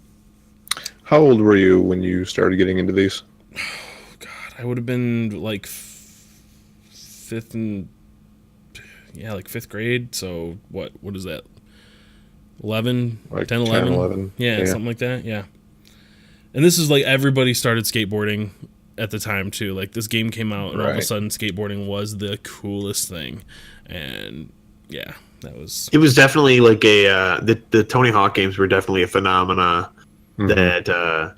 How old were you when you started getting into these? I would have been like fifth grade. So what is that? 11, Like 10, 11? 11. Yeah, something like that. Yeah. And this is like everybody started skateboarding at the time too. Like this game came out and all of a Right. sudden skateboarding was the coolest thing. And yeah, that was It was definitely like the Tony Hawk games were definitely a phenomena that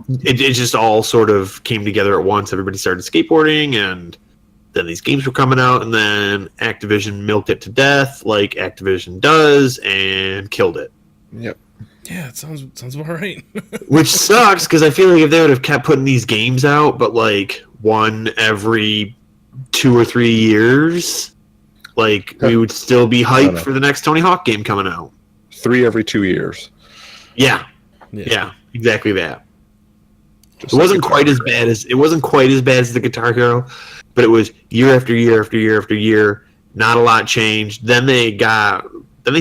it just all sort of came together at once. Everybody started skateboarding, and then these games were coming out, and then Activision milked it to death, like Activision does, and killed it. Yep. yeah, it sounds about right. Which sucks, because I feel like if they would have kept putting these games out, but like one every 2 or 3 years, like we would still be hyped for the next Tony Hawk game coming out. 3 every 2 years. Yeah, exactly that. Just It wasn't like quite as Guitar bad as the Guitar Hero, but it was year after year after year after year. Not a lot changed. Then they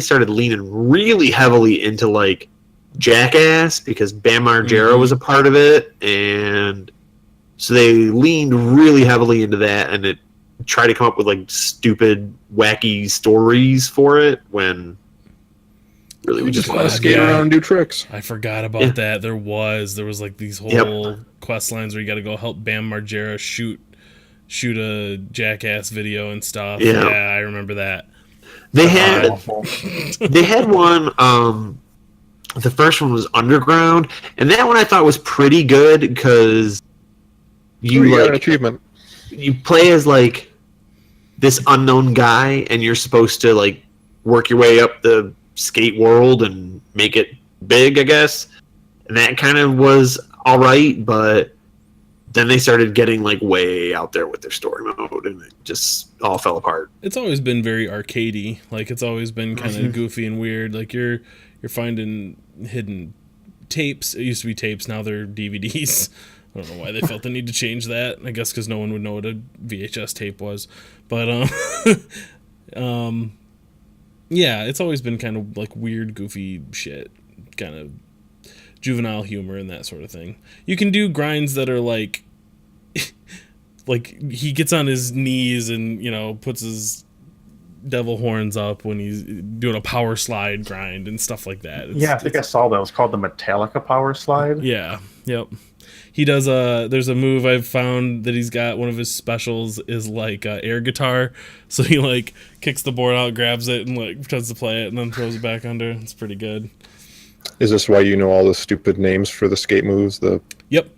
started leaning really heavily into like Jackass because Bam Margera was a part of it, and so they leaned really heavily into that, and it tried to come up with like stupid, wacky stories for it when really we just want to skate around and do tricks. I forgot about that. There was like these whole quest lines where you got to go help Bam Margera shoot a Jackass video and stuff. Yeah. I remember that. They had Awful. they had one. The first one was Underground, and that one I thought was pretty good because You got an achievement. you play as like this unknown guy, and you're supposed to like work your way up the skate world and make it big, I guess. And that kind of was all right, but then they started getting like way out there with their story mode, and it just all fell apart. It's always been very arcadey. Like it's always been kind of goofy and weird. Like you're finding hidden tapes. It used to be tapes, now they're DVDs. I don't know why they felt the need to change that. I guess because no one would know what a VHS tape was. But yeah, it's always been kind of like weird, goofy shit, kind of juvenile humor and that sort of thing. You can do grinds that are like he gets on his knees and, you know, puts his devil horns up when he's doing a power slide grind and stuff like that. I think I saw that. It was called the Metallica Power Slide. Yeah, Yep. He does there's a move I've found that he's got. One of his specials is like air guitar. So he like kicks the board out, grabs it, and like tries to play it, and then throws it back under. It's pretty good. Is this why you know all the stupid names for the skate moves? The Yep.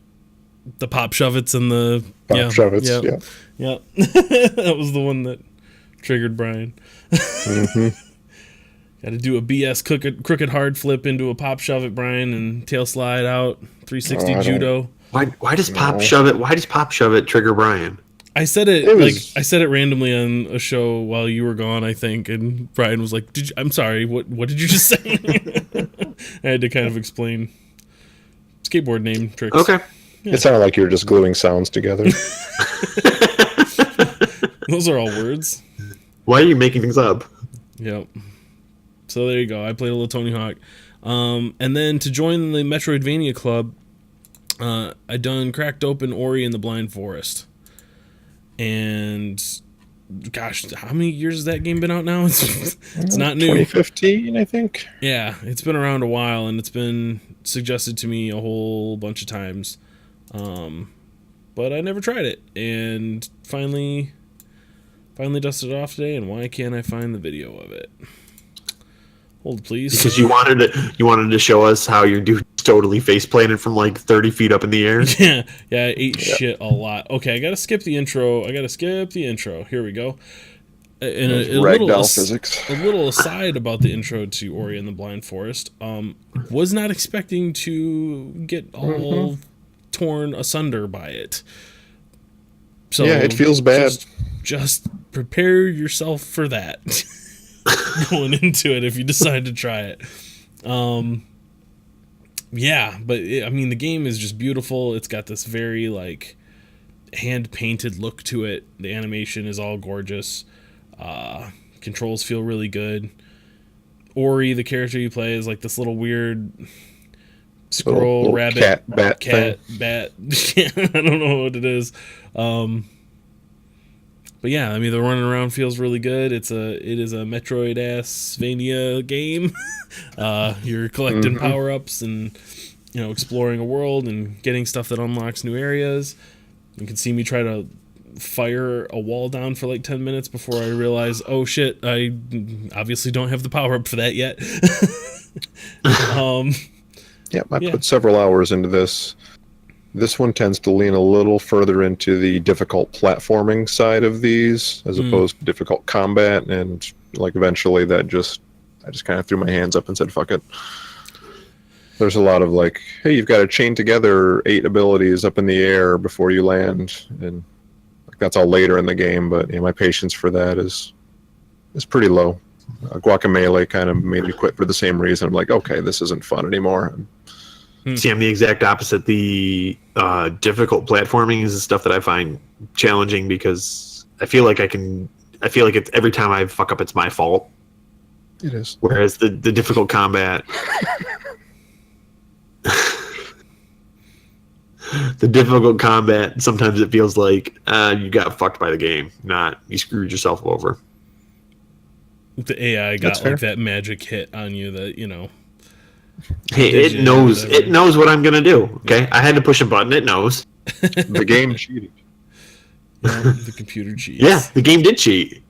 The pop shove-its and the shove-its, Yep. That was the one that triggered Brian. Mm-hmm. Got to do a BS crooked hard flip into a pop shove-it, Brian, and tail slide out 360 judo. Why does pop shove it? Why does pop shove it trigger Brian? I said it I said it randomly on a show while you were gone, I think, and Brian was like, "I'm sorry, what did you just say?" I had to kind of explain skateboard name tricks. Okay. Yeah. It sounded like you were just gluing sounds together. Those are all words. Why are you making things up? Yep. So there you go. I played a little Tony Hawk. And then to join the Metroidvania club, I done cracked open Ori and the Blind Forest. And gosh, how many years has that game been out now? It's not new. 2015, I think. Yeah, it's been around a while, and it's been suggested to me a whole bunch of times. But I never tried it, and finally dusted it off today, and why can't I find the video of it? Hold, please. Because you wanted to show us how your dude's totally face planted from like 30 feet up in the air. Yeah, I ate shit a lot. Okay, I gotta skip the intro. Here we go. And a little aside about the intro to Ori and the Blind Forest. Was not expecting to get all torn asunder by it. So yeah, it feels bad. Just prepare yourself for that. Going into it if you decide to try it. The game is just beautiful. It's got this very like hand painted look to it. The animation is all gorgeous. Controls feel really good. Ori, the character you play, is like this little weird squirrel, little rabbit, bat. I don't know what it is. But yeah, I mean, the running around feels really good. It is a Metroid-Vania game. You're collecting power-ups and, exploring a world and getting stuff that unlocks new areas. You can see me try to fire a wall down for like 10 minutes before I realize, oh shit, I obviously don't have the power-up for that yet. I put several hours into this. This one tends to lean a little further into the difficult platforming side of these as opposed to difficult combat, and like eventually I just kind of threw my hands up and said fuck it. There's a lot of like, hey, you've got to chain together 8 abilities up in the air before you land, and like, that's all later in the game, but my patience for that is pretty low. Guacamelee kind of made me quit for the same reason. I'm like, okay, this isn't fun anymore. See, I'm the exact opposite. The difficult platforming is the stuff that I find challenging because I feel like it's every time I fuck up, it's my fault. It is. Whereas the difficult combat, sometimes it feels like you got fucked by the game, not you screwed yourself over. The AI got like that magic hit on you that, Hey, it knows what I'm gonna do. Okay, I had to push a button. It knows. The game cheated. Yeah, the computer cheats. Yeah, the game did cheat.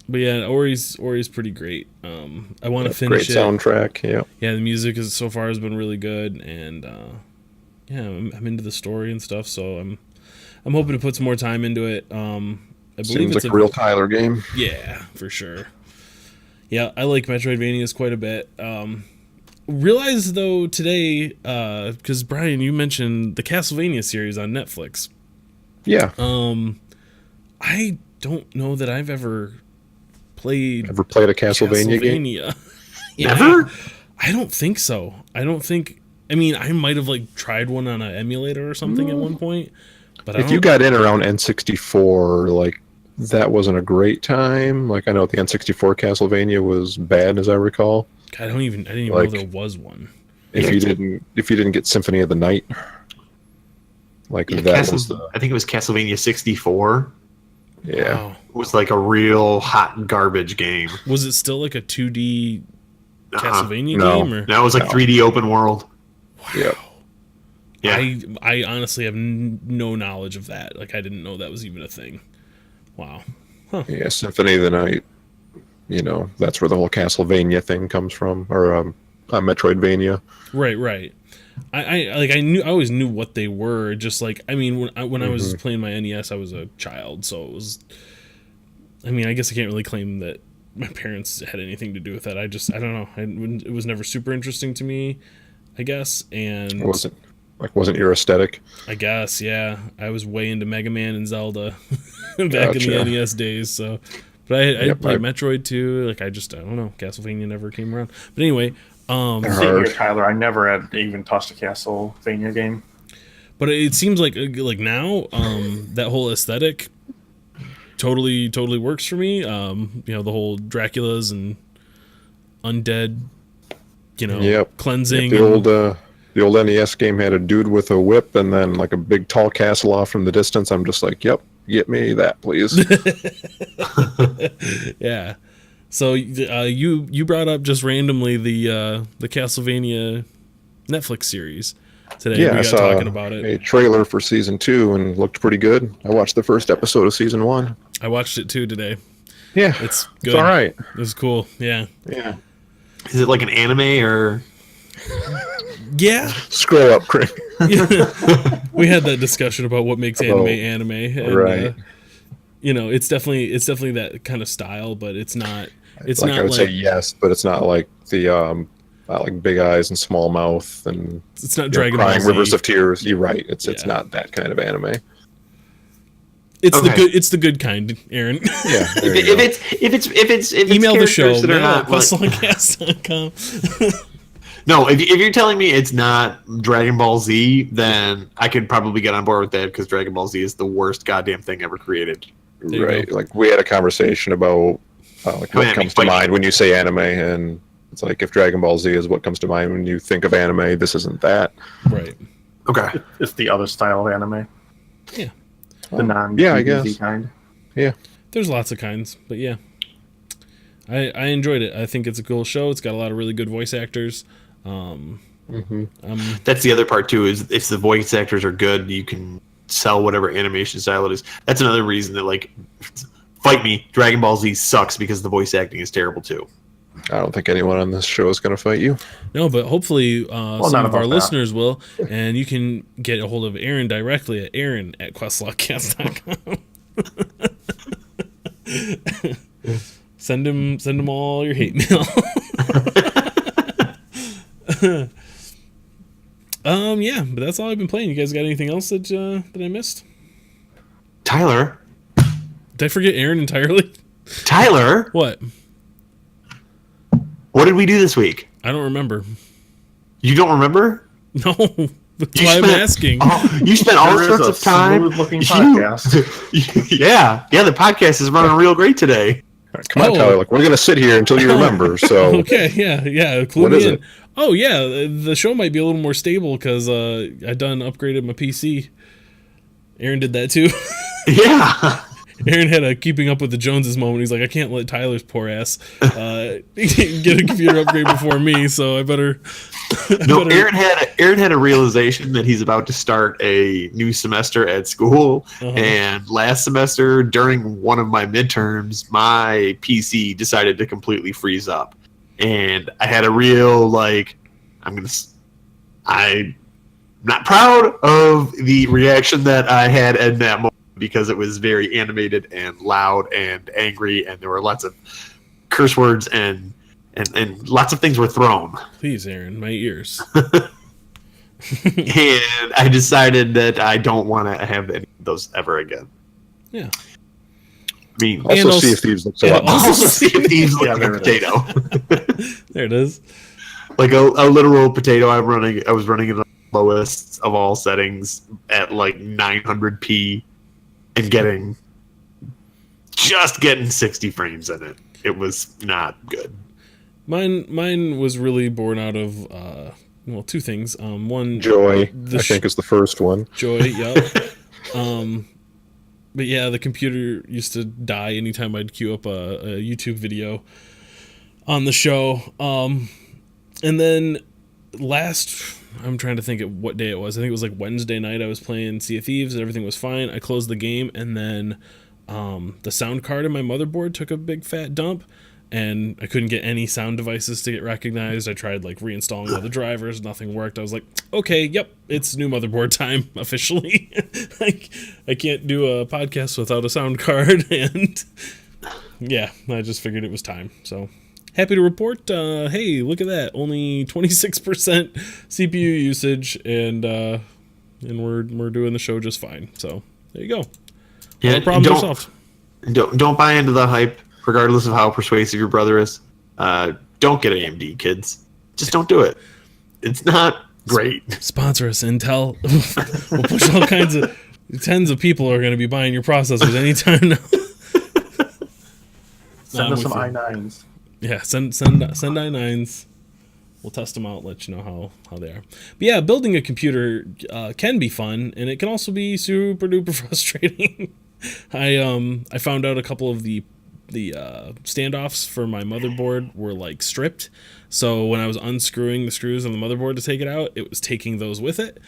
But yeah, Ori's pretty great. I want to finish it. Great soundtrack. Yeah. Yeah, the music so far has been really good, and I'm into the story and stuff. So I'm hoping to put some more time into it. I believe Seems it's like a real Tyler game. Yeah, for sure. Yeah, I like Metroidvanias quite a bit. Realized though today, because Brian, you mentioned the Castlevania series on Netflix. Yeah. I don't know that I've ever played a Castlevania game. Yeah, Never? I don't think so. I mean, I might have like tried one on an emulator or something at one point. But if you got in around N64, like that wasn't a great time. Like I know the N64 Castlevania was bad, as I recall. I didn't even know there was one. If you didn't get Symphony of the Night, like that was I think it was Castlevania 64. Yeah, wow. It was like a real hot garbage game. Was it still like a 2D Castlevania no. game? Or? No, it was like 3D open world. Wow. Yep. I honestly have no knowledge of that. Like, I didn't know that was even a thing. Wow. Huh. Yeah, Symphony of the Night. You know, that's where the whole Castlevania thing comes from, or Metroidvania. Right. I always knew what they were. Just like, I mean, when I was playing my NES, I was a child, so it was. I mean, I guess I can't really claim that my parents had anything to do with that. I don't know. It was never super interesting to me, I guess. And It wasn't your aesthetic? I guess, yeah. I was way into Mega Man and Zelda back Gotcha. in the NES days. So, but I played Metroid too. Like, I don't know. Castlevania never came around. But anyway, Same here, Tyler. I never had even touched a Castlevania game. but it seems like now that whole aesthetic totally works for me. You know, the whole Draculas and undead, you know, cleansing. The old NES game had a dude with a whip and then like a big tall castle off from the distance. I'm just like, yep, get me that, please. Yeah. So you brought up just randomly the Castlevania Netflix series today. Yeah, we I got saw talking about it. a trailer for season 2 and looked pretty good. I watched the first episode of season 1. I watched it too today. Yeah, It's good. it's all right. It was cool. Yeah. Yeah. Is it like an anime or? Yeah. Scroll up, Craig. We had that discussion about what makes anime. And, right. You know, it's definitely that kind of style, but it's not. It's like not I would like say yes, but it's not like the not like big eyes and small mouth and it's not Dragon crying Ball Z. rivers of tears. You're right. It's Yeah. not that kind of anime. It's the good kind, Aaron. Yeah. there you go. If it's Email the show, characters that are not like, questlongcast.com. no, if you're telling me it's not Dragon Ball Z, then I could probably get on board with that because Dragon Ball Z is the worst goddamn thing ever created. you Right. go. Like we had a conversation about like what Anime, comes to like- mind when you say anime, and it's like if Dragon Ball Z is what comes to mind when you think of anime, this isn't that. Right. Okay. It's the other style of anime. Yeah. The non Yeah, I guess. kind. Yeah. There's lots of kinds, but yeah. I enjoyed it. I think it's a cool show. It's got a lot of really good voice actors. That's the other part too. Is if the voice actors are good, you can sell whatever animation style it is. That's another reason that like, fight me, Dragon Ball Z sucks because the voice acting is terrible too. I don't think anyone on this show is going to fight you. No, but hopefully some not of our about that. listeners will, and you can get a hold of Aaron directly at aaron@questlogcast.com. Send him all your hate mail. Yeah, but that's all I've been playing. You guys got anything else that I missed? Tyler, Did I forget Aaron entirely? what What? did we do this week? I don't remember. You don't remember? No, that's why I'm asking. You spent all There is sorts a of time. smooth-looking podcast. yeah, the podcast is running real great today. All right, come on, Oh. Tyler. Like we're going to sit here until you remember. So Okay, yeah. Clue What me is in. it? Oh yeah, the show might be a little more stable because I done upgraded my PC. Aaron did that too. Yeah. Aaron had a keeping up with the Joneses moment. He's like, I can't let Tyler's poor ass get a computer upgrade before me, so I better. No, Aaron had a realization that he's about to start a new semester at school, and last semester during one of my midterms, my PC decided to completely freeze up, and I had a real like, I'm not proud of the reaction that I had in that moment because it was very animated and loud and angry, and there were lots of curse words and lots of things were thrown. Please, Aaron, my ears. And I decided that I don't want to have any of those ever again. Yeah. I mean, And also also- Sea of Thieves looks a and lot more. also see if thieves like Yeah, a there it is. potato. There it is. Like a literal potato. I was running in the lowest of all settings at like 900p and getting 60 frames in it. It was not good. Mine was really born out of two things. One, Joy, The I think, is the first one. joy. Yep. But yeah, the computer used to die anytime I'd queue up a YouTube video on the show. And then I'm trying to think of what day it was. I think it was like Wednesday night. I was playing Sea of Thieves and everything was fine. I closed the game, and then the sound card in my motherboard took a big fat dump, and I couldn't get any sound devices to get recognized. I tried like reinstalling all the drivers, nothing worked. I was like, okay, yep, it's new motherboard time officially. I can't do a podcast without a sound card, and yeah, I just figured it was time. So happy to report, hey, look at that, only 26% CPU usage, and we're doing the show just fine. So there you go. Yeah, all problems are solved. Don't buy into the hype, regardless of how persuasive your brother is. Don't get AMD, kids. Just don't do it. It's not great. Sponsor us, Intel. We'll push all kinds of tens of people are going to be buying your processors anytime now. Send us some i9s. Yeah, send i9s. We'll test them out, let you know how they are. But yeah, building a computer can be fun, and it can also be super duper frustrating. I found out a couple of the standoffs for my motherboard were like stripped, so when I was unscrewing the screws on the motherboard to take it out, it was taking those with it.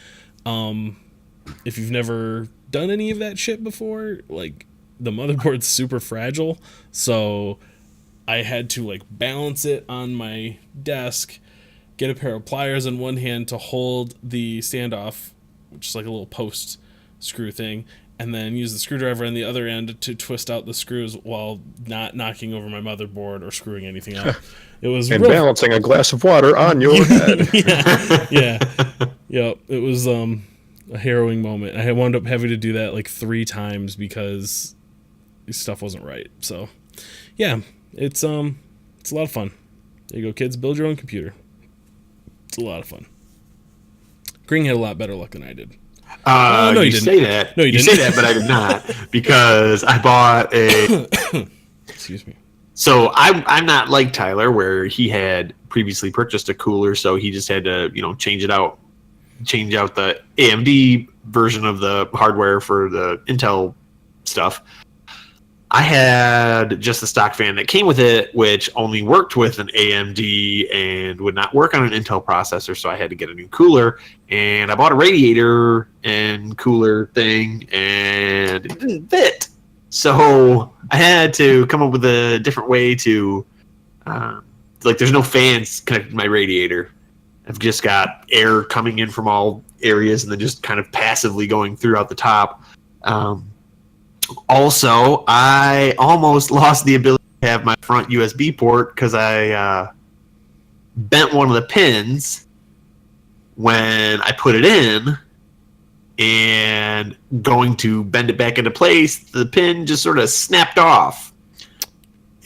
If you've never done any of that shit before, like, the motherboard's super fragile, so I had to like balance it on my desk, get a pair of pliers in one hand to hold the standoff, which is like a little post screw thing, and then use the screwdriver on the other end to twist out the screws while not knocking over my motherboard or screwing anything out. It was and balancing a glass of water on your head. Yeah. It was a harrowing moment. I wound up having to do that like 3 times because stuff wasn't right. So yeah, it's a lot of fun. There you go, kids. Build your own computer. It's a lot of fun. Green had a lot better luck than I did. No, you didn't say that. No, you didn't. Say that, but I did not, because I bought a. Excuse me. So I'm not like Tyler, where he had previously purchased a cooler, so he just had to change out the AMD version of the hardware for the Intel stuff. I had just the stock fan that came with it, which only worked with an AMD and would not work on an Intel processor, so I had to get a new cooler. And I bought a radiator and cooler thing, and it didn't fit. So I had to come up with a different way to, there's no fans connected to my radiator. I've just got air coming in from all areas and then just kind of passively going throughout the top. Also, I almost lost the ability to have my front USB port because I bent one of the pins when I put it in, and going to bend it back into place, the pin just sort of snapped off.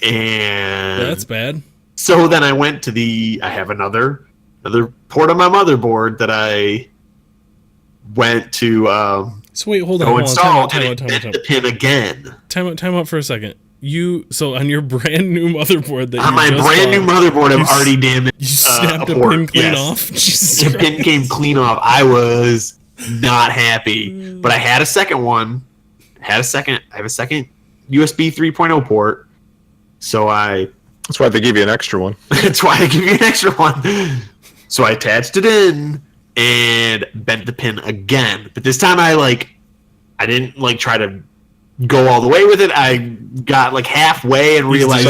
And that's bad. So then I went to I have another port on my motherboard that I went to so wait, hold on. Time out. The pin again. Time out for a second. So on your brand new motherboard that on my brand new motherboard, I've already damaged. You snapped a pin clean off. The pin came clean off. I was not happy, but I had a second one. I have a second USB 3.0 port. So that's why they give you an extra one. That's why they give you an extra one. So I attached it in and bent the pin again, but this time I didn't try to go all the way with it. I got halfway and realized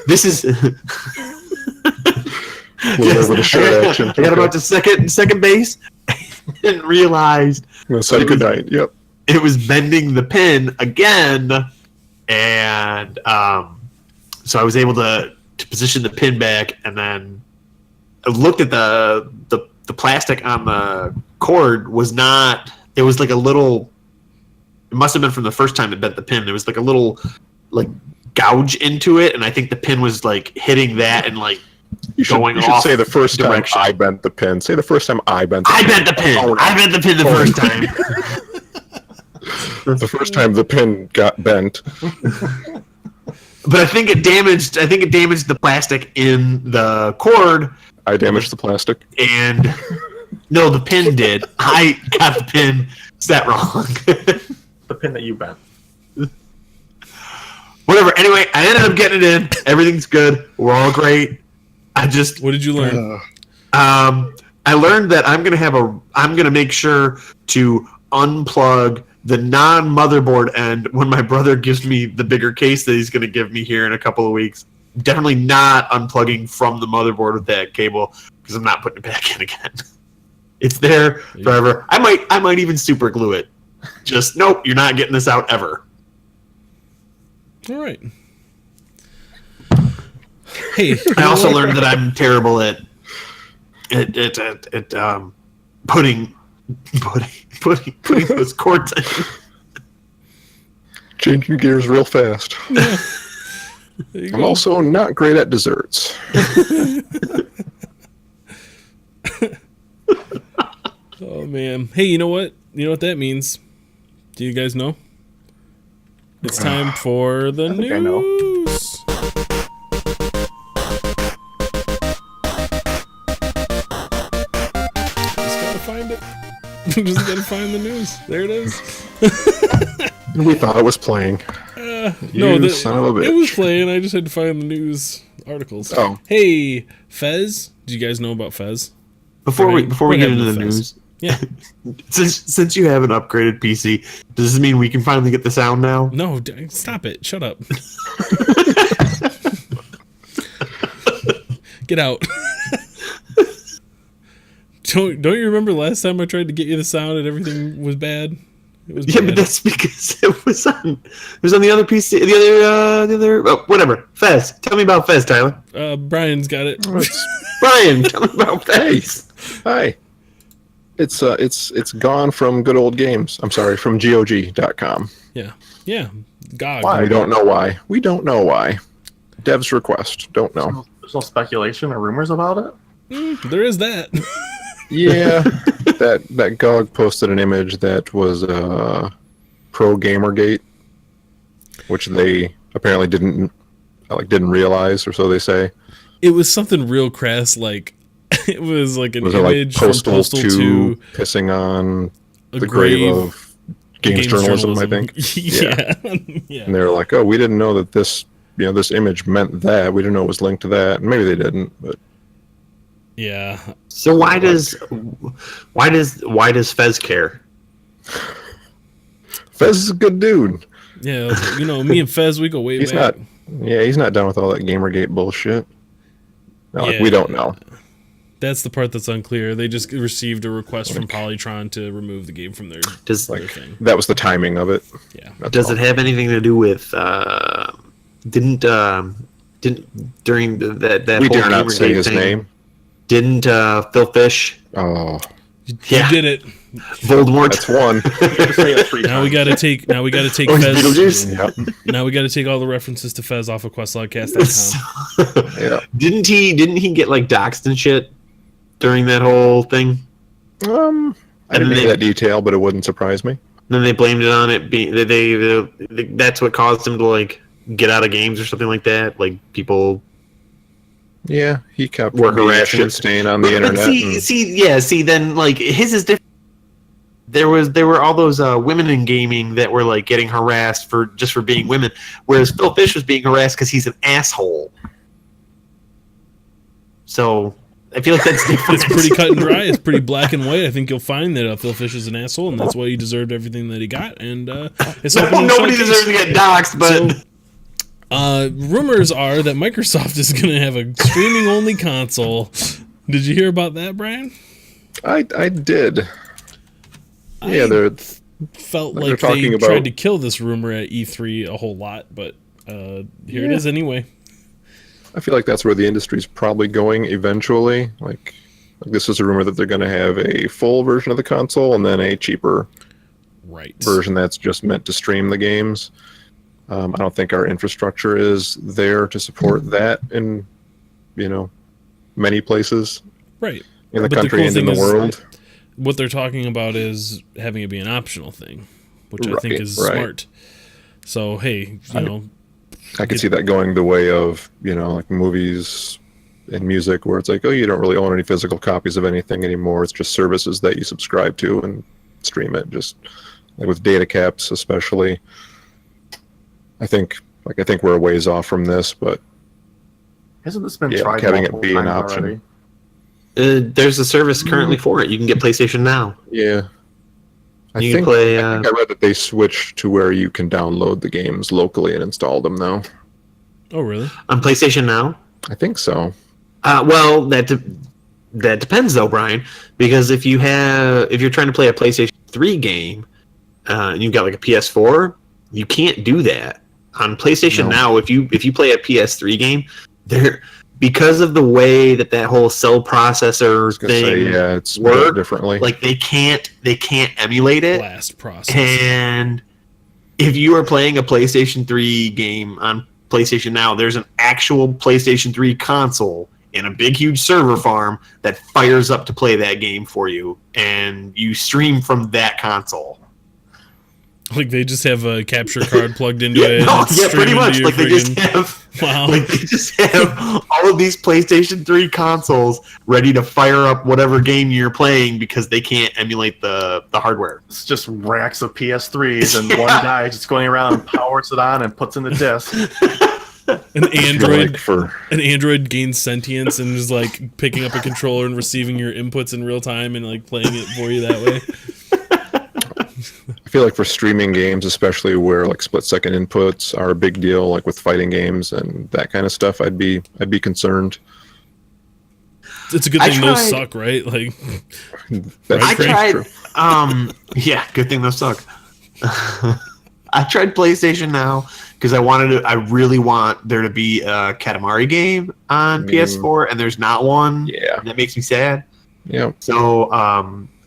this is over the short action. I got about to second base and realized said good night. Yep, it was bending the pin again, and so I was able to position the pin back, and then I looked at the plastic on the cord was not. It was like a little. It must have been from the first time it bent the pin. There was like a little gouge into it, and I think the pin was hitting that and you should say the first direction. time I bent the pin. Say the first time I bent the pin. I bent the pin. I bent the pin the first time. The first time the pin got bent. But I think it damaged the plastic in the cord. I damaged the plastic. And no, the pin did. I got the pin set wrong. The pin that you bent. Whatever. Anyway, I ended up getting it in. Everything's good. We're all great. What did you learn? I learned that I'm gonna make sure to unplug the non-motherboard end when my brother gives me the bigger case that he's gonna give me here in a couple of weeks. Definitely not unplugging from the motherboard with that cable because I'm not putting it back in again. It's there forever. I might even super glue it. Just nope, you're not getting this out ever. All right. Hey, I also learned that I'm terrible at putting those cords in. Changing gears real fast. Yeah. There you I'm go. also not great at desserts. Oh man. Hey, you know what? You know what that means? Do you guys know? It's time for the think I know. news. Just gotta find it. Just gotta find the news. There it is. We thought it was playing. You son of a bitch. It was playing. I just had to find the news articles. Oh. Hey, Fez. Do you guys know about Fez? Before we What get happened into to the Fez? news, Yeah. since you have an upgraded PC, does this mean we can finally get the sound now? No, stop it. Shut up. Get out. Don't you remember last time I tried to get you the sound and everything was bad? It was Yeah, bad. but that's because it was on the other PC, the other whatever. Fez, tell me about Fez, Tyler. Brian's got it. Brian, tell me about Fez. Hi. It's gone from good old games. I'm sorry, from GOG.com. Yeah. GOG. We don't know why. We don't know why. Dev's request. Don't know. There's no speculation or rumors about it. There is that. Yeah, that GOG posted an image that was pro Gamergate, which they apparently didn't realize, or so they say. It was something real crass, like it was like an Was it like image Postal from Postal 2 2, pissing on a the grave of games journalism, I journalism. think. Yeah. And they were like, "Oh, we didn't know that this image meant that. We didn't know it was linked to that." And maybe they didn't, but Yeah. So why does Fez care? Fez is a good dude. Yeah. Me and Fez, we go way He's back. he's not done with all that Gamergate bullshit. No, Yeah. we don't know. That's the part that's unclear. They just received a request from Polytron to remove the game from their thing. That was the timing of it. Yeah. That's Does all. it have anything to do with didn't during that We whole dare not Gamergate say his thing, name. Didn't Phil Fish, Oh, You Yeah. did it. Voldemort? that's one. You have to say it 3 Now we times. gotta take Oh, he's Fez. Beetlejuice? Yep. Now we gotta take all the references to Fez off of questlogcast.com. Yeah. Didn't he get like doxxed and shit during that whole thing? I And didn't they- know that detail, but it wouldn't surprise me. Then they blamed it on it being that's what caused him to like get out of games or something like that. Like people Yeah, he kept Were being a harassing. shit stain on the But internet. see, then like his is different. There were all those women in gaming that were like getting harassed for being women, whereas Phil Fish was being harassed because he's an asshole. So I feel like that's different. It's pretty cut and dry. It's pretty black and white. I think you'll find that Phil Fish is an asshole, and that's why he deserved everything that he got. And it's open and Nobody shut deserves to case. get doxxed, but Rumors are that Microsoft is going to have a streaming-only console. Did you hear about that, Brian? I did. Yeah, they're Felt They're like they talking about- tried to kill this rumor at E3 a whole lot, but here it is anyway. I feel like that's where the industry's probably going eventually. Like this is a rumor that they're going to have a full version of the console and then a cheaper Right. version that's just meant to stream the games. I don't think our infrastructure is there to support that in, many places Right. in the But the country cool and in thing the is- world. What they're talking about is having it be an optional thing, which I think Right, is right. smart. So, hey, I could see that going the way of, like movies and music where it's like, oh, you don't really own any physical copies of anything anymore. It's just services that you subscribe to and stream it. Just like with data caps, especially. I think we're a ways off from this, but Hasn't this been Yeah, tried having it multiple be an times option. already? There's a service currently for it. You can get PlayStation Now. Yeah. I You think can play. I read that they switched to where you can download the games locally and install them now. Oh, really? On PlayStation Now? I think so. Well, that depends though, Brian. Because if you're trying to play a PlayStation 3 game, and you've got like a PS4, you can't do that on PlayStation Now. If you play a PS3 game, because of the way that whole cell processor thing it's works differently. Like they can't emulate it. Blast process. And if you are playing a PlayStation 3 game on PlayStation Now, there's an actual PlayStation 3 console in a big, huge server farm that fires up to play that game for you, and you stream from that console. Like they just have a capture card plugged into it. Pretty much. Like they just have, like they just have all of these PlayStation 3 consoles ready to fire up whatever game you're playing because they can't emulate the hardware. It's just racks of PS3s, and one guy just going around and powers it on and puts in the disc. An android gains sentience and is like picking up a controller and receiving your inputs in real time and like playing it for you that way. I feel like for streaming games, especially where like split-second inputs are a big deal, like with fighting games and that kind of stuff, I'd be concerned. It's a good thing those suck, right? Like I tried. Yeah, good thing those suck. I tried PlayStation Now because I really want there to be a Katamari game on PS4, and there's not one. Yeah, and that makes me sad. Yeah. So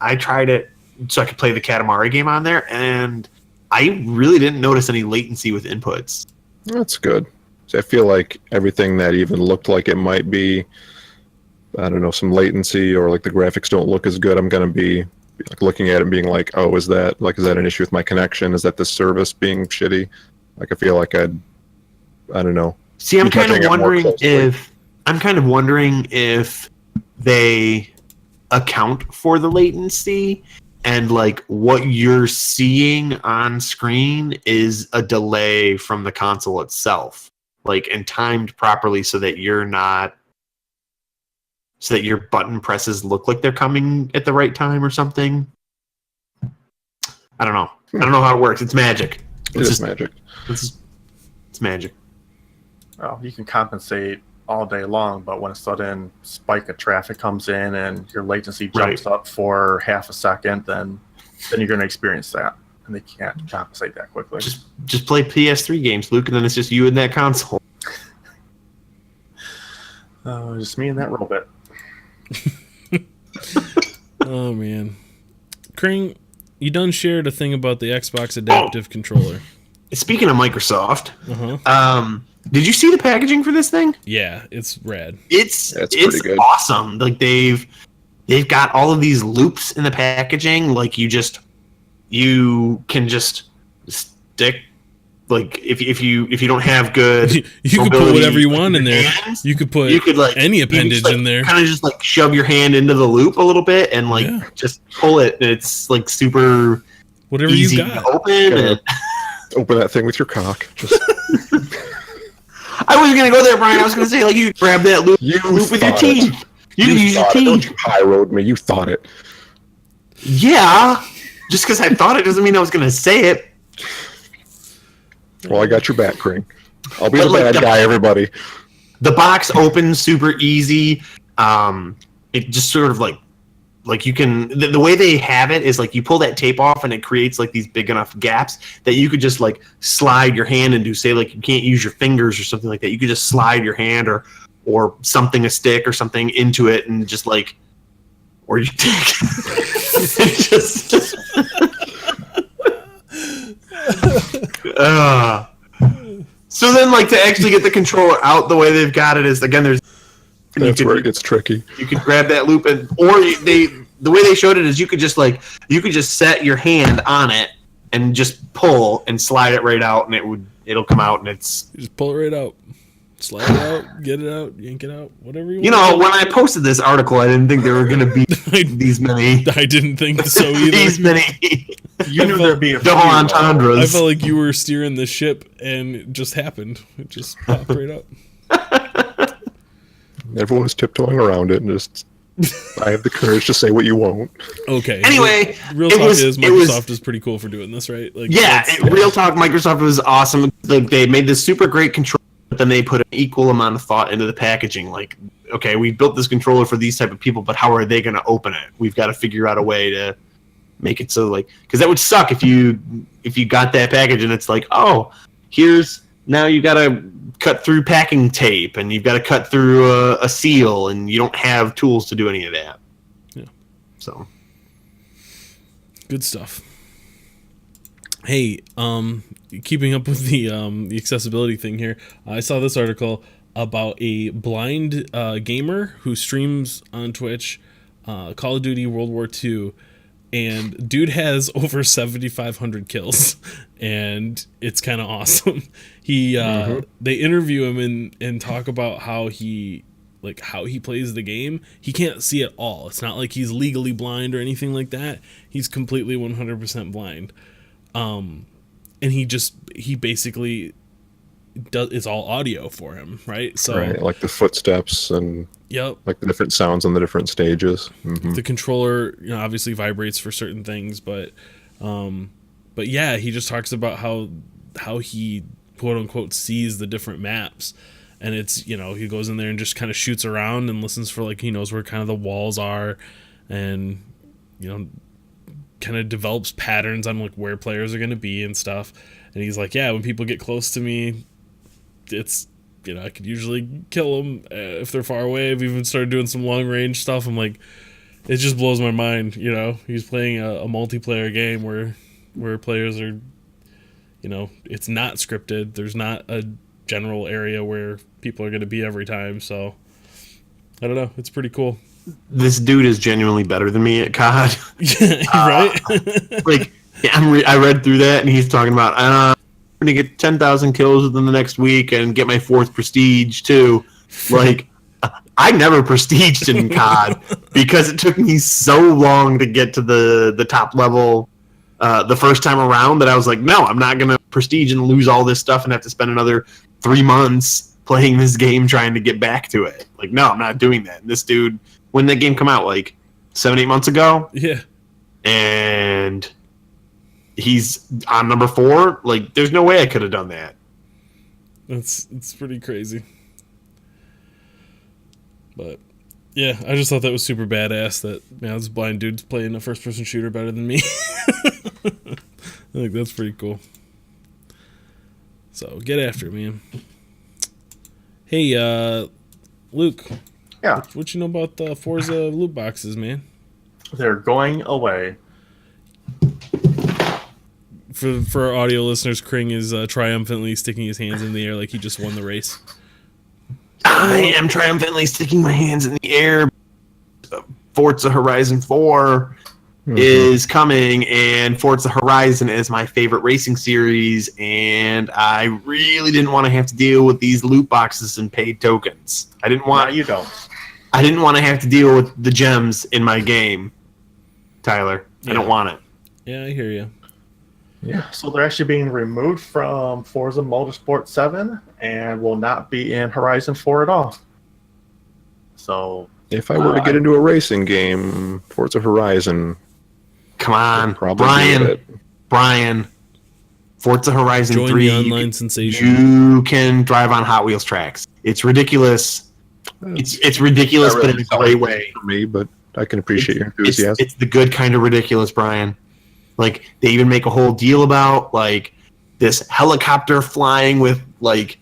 I tried it so I could play the Katamari game on there, and I really didn't notice any latency with inputs. That's good. So I feel like everything that even looked like it might be, I don't know, some latency or like the graphics don't look as good, I'm going to be like looking at it and being like, oh, is that an issue with my connection? Is that the service being shitty? Like I feel like I don't know. See, I'm kind of wondering if they account for the latency and like what you're seeing on screen is a delay from the console itself, like and timed properly so that your button presses look like they're coming at the right time or something. I don't know. I don't know how it works. It's magic. It's just magic. It's magic. Well, you can compensate all day long, but when a sudden spike of traffic comes in and your latency jumps up for half a second, then you're going to experience that, and they can't compensate that quickly. Just play PS3 games, Luke, and then it's just you and that console. Just me and that robot. Oh man, Kring, you done shared a thing about the Xbox adaptive controller. Speaking of Microsoft, did you see the packaging for this thing? Yeah, it's rad. It's pretty good. Awesome. Like they've got all of these loops in the packaging. Like you can just stick. Like if you don't have good, you could put whatever you want in there. You could put any appendage in there. Kind of just like shove your hand into the loop a little bit and like just pull it. And it's like super whatever easy you got. To open. Open that thing with your cock. Just. I wasn't gonna go there, Brian. I was gonna say like you grab that loop with your teeth. You can use your teeth. Don't you high road me? You thought it. Yeah, just because I thought it doesn't mean I was gonna say it. Well, I got your back, Kring. I'll be the bad guy, everybody. The box opens super easy. It just sort of like you can. The way they have it is like you pull that tape off and it creates like these big enough gaps that you could just like slide your hand into. Say like you can't use your fingers or something like that. You could just slide your hand or something, a stick or something into it and just like, or you just. So then, like to actually get the controller out, the way they've got it is again. That's where it gets tricky. You could grab that loop, the way they showed it is you could just set your hand on it and just pull and slide it right out, and it'll come out, and it's you just pull it right out, slide it out, get it out, yank it out, whatever you want. You know, when I posted this article, I didn't think there were going to be these many. I didn't think so either. These many. You knew there'd be a double entendres. I felt like you were steering the ship, and it just happened. It just popped right up. Everyone was tiptoeing around it and just I have the courage to say what you won't. Okay. Anyway, real it talk was- is it was- Microsoft is pretty cool for doing this, right? Like, Yeah, that's- real talk. Microsoft was awesome. Like, they made this super great controller, but then they put an equal amount of thought into the packaging. Like, okay, we built this controller for these type of people, but how are they going to open it? We've got to figure out a way to make it so, like, because that would suck if you got that package and it's like, oh, now you got to cut through packing tape and you've got to cut through a seal, and you don't have tools to do any of that. Yeah. So. Good stuff. Hey, keeping up with the accessibility thing here, I saw this article about a blind gamer who streams on Twitch Call of Duty World War II, and dude has over 7,500 kills, and it's kind of awesome. He they interview him and talk about how he plays the game. He can't see at all. It's not like he's legally blind or anything like that. He's completely 100% blind. And he basically does, it's all audio for him, right? So Right, like the footsteps and yep, like the different sounds on the different stages. the controller, obviously vibrates for certain things, but yeah, he just talks about how he quote unquote sees the different maps. And it's, he goes in there and just kind of shoots around and listens for, like, he knows where kind of the walls are, and, kind of develops patterns on, like, where players are going to be and stuff. And he's like, yeah, when people get close to me, it's, I could usually kill them if they're far away. I've even started doing some long range stuff. I'm like, it just blows my mind, He's playing a multiplayer game where players are, it's not scripted. There's not a general area where people are going to be every time, so I don't know, it's pretty cool. This dude is genuinely better than me at COD. Right? Like, I read through that, and he's talking about I'm going to get 10,000 kills within the next week and get my 4th prestige too. Like, I never prestiged in COD because it took me so long to get to the top level the first time around that I was like, no, I'm not going to prestige and lose all this stuff and have to spend another 3 months playing this game trying to get back to it. Like, no, I'm not doing that. And this dude, when that game come out, like 7-8 months ago, Yeah. and he's on number 4, like, there's no way I could have done that. It's pretty crazy. But yeah, I just thought that was super badass that, this blind dude's playing a first person shooter better than me. I think that's pretty cool. So get after it, man. Hey, Luke. Yeah, What you know about the Forza loot boxes, man? they're going away. For our audio listeners, Kring is triumphantly sticking his hands in the air like he just won the race. I am triumphantly sticking my hands in the air. Forza Horizon 4 is coming, and Forza Horizon is my favorite racing series, and I really didn't want to have to deal with these loot boxes and paid tokens. I didn't want You don't. I didn't want to have to deal with the gems in my game, Tyler. I don't want it. Yeah, I hear you. Yeah. So they're actually being removed from Forza Motorsport 7 and will not be in Horizon 4 at all. So If I were to get into a racing game, Forza Horizon, Come on, probably do it. Brian. Forza Horizon Join 3. the online sensation. You can drive on Hot Wheels tracks. It's ridiculous. It's ridiculous, Not but really in a great way. for me, but I can appreciate your enthusiasm. It's the good kind of ridiculous, Brian. Like, they even make a whole deal about, like, this helicopter flying with, like,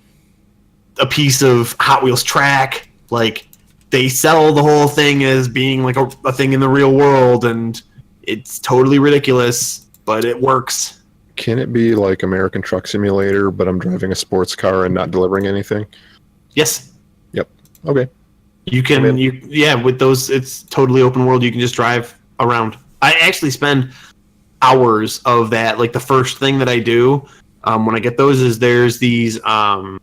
a piece of Hot Wheels track. Like, they sell the whole thing as being, like, a thing in the real world, and it's totally ridiculous, but it works. Can it be like American Truck Simulator, but I'm driving a sports car and not delivering anything? Yes. Okay. You can, with those, it's totally open world. You can just drive around. I actually spend hours of that. Like, the first thing that I do when I get those is there's these Cars.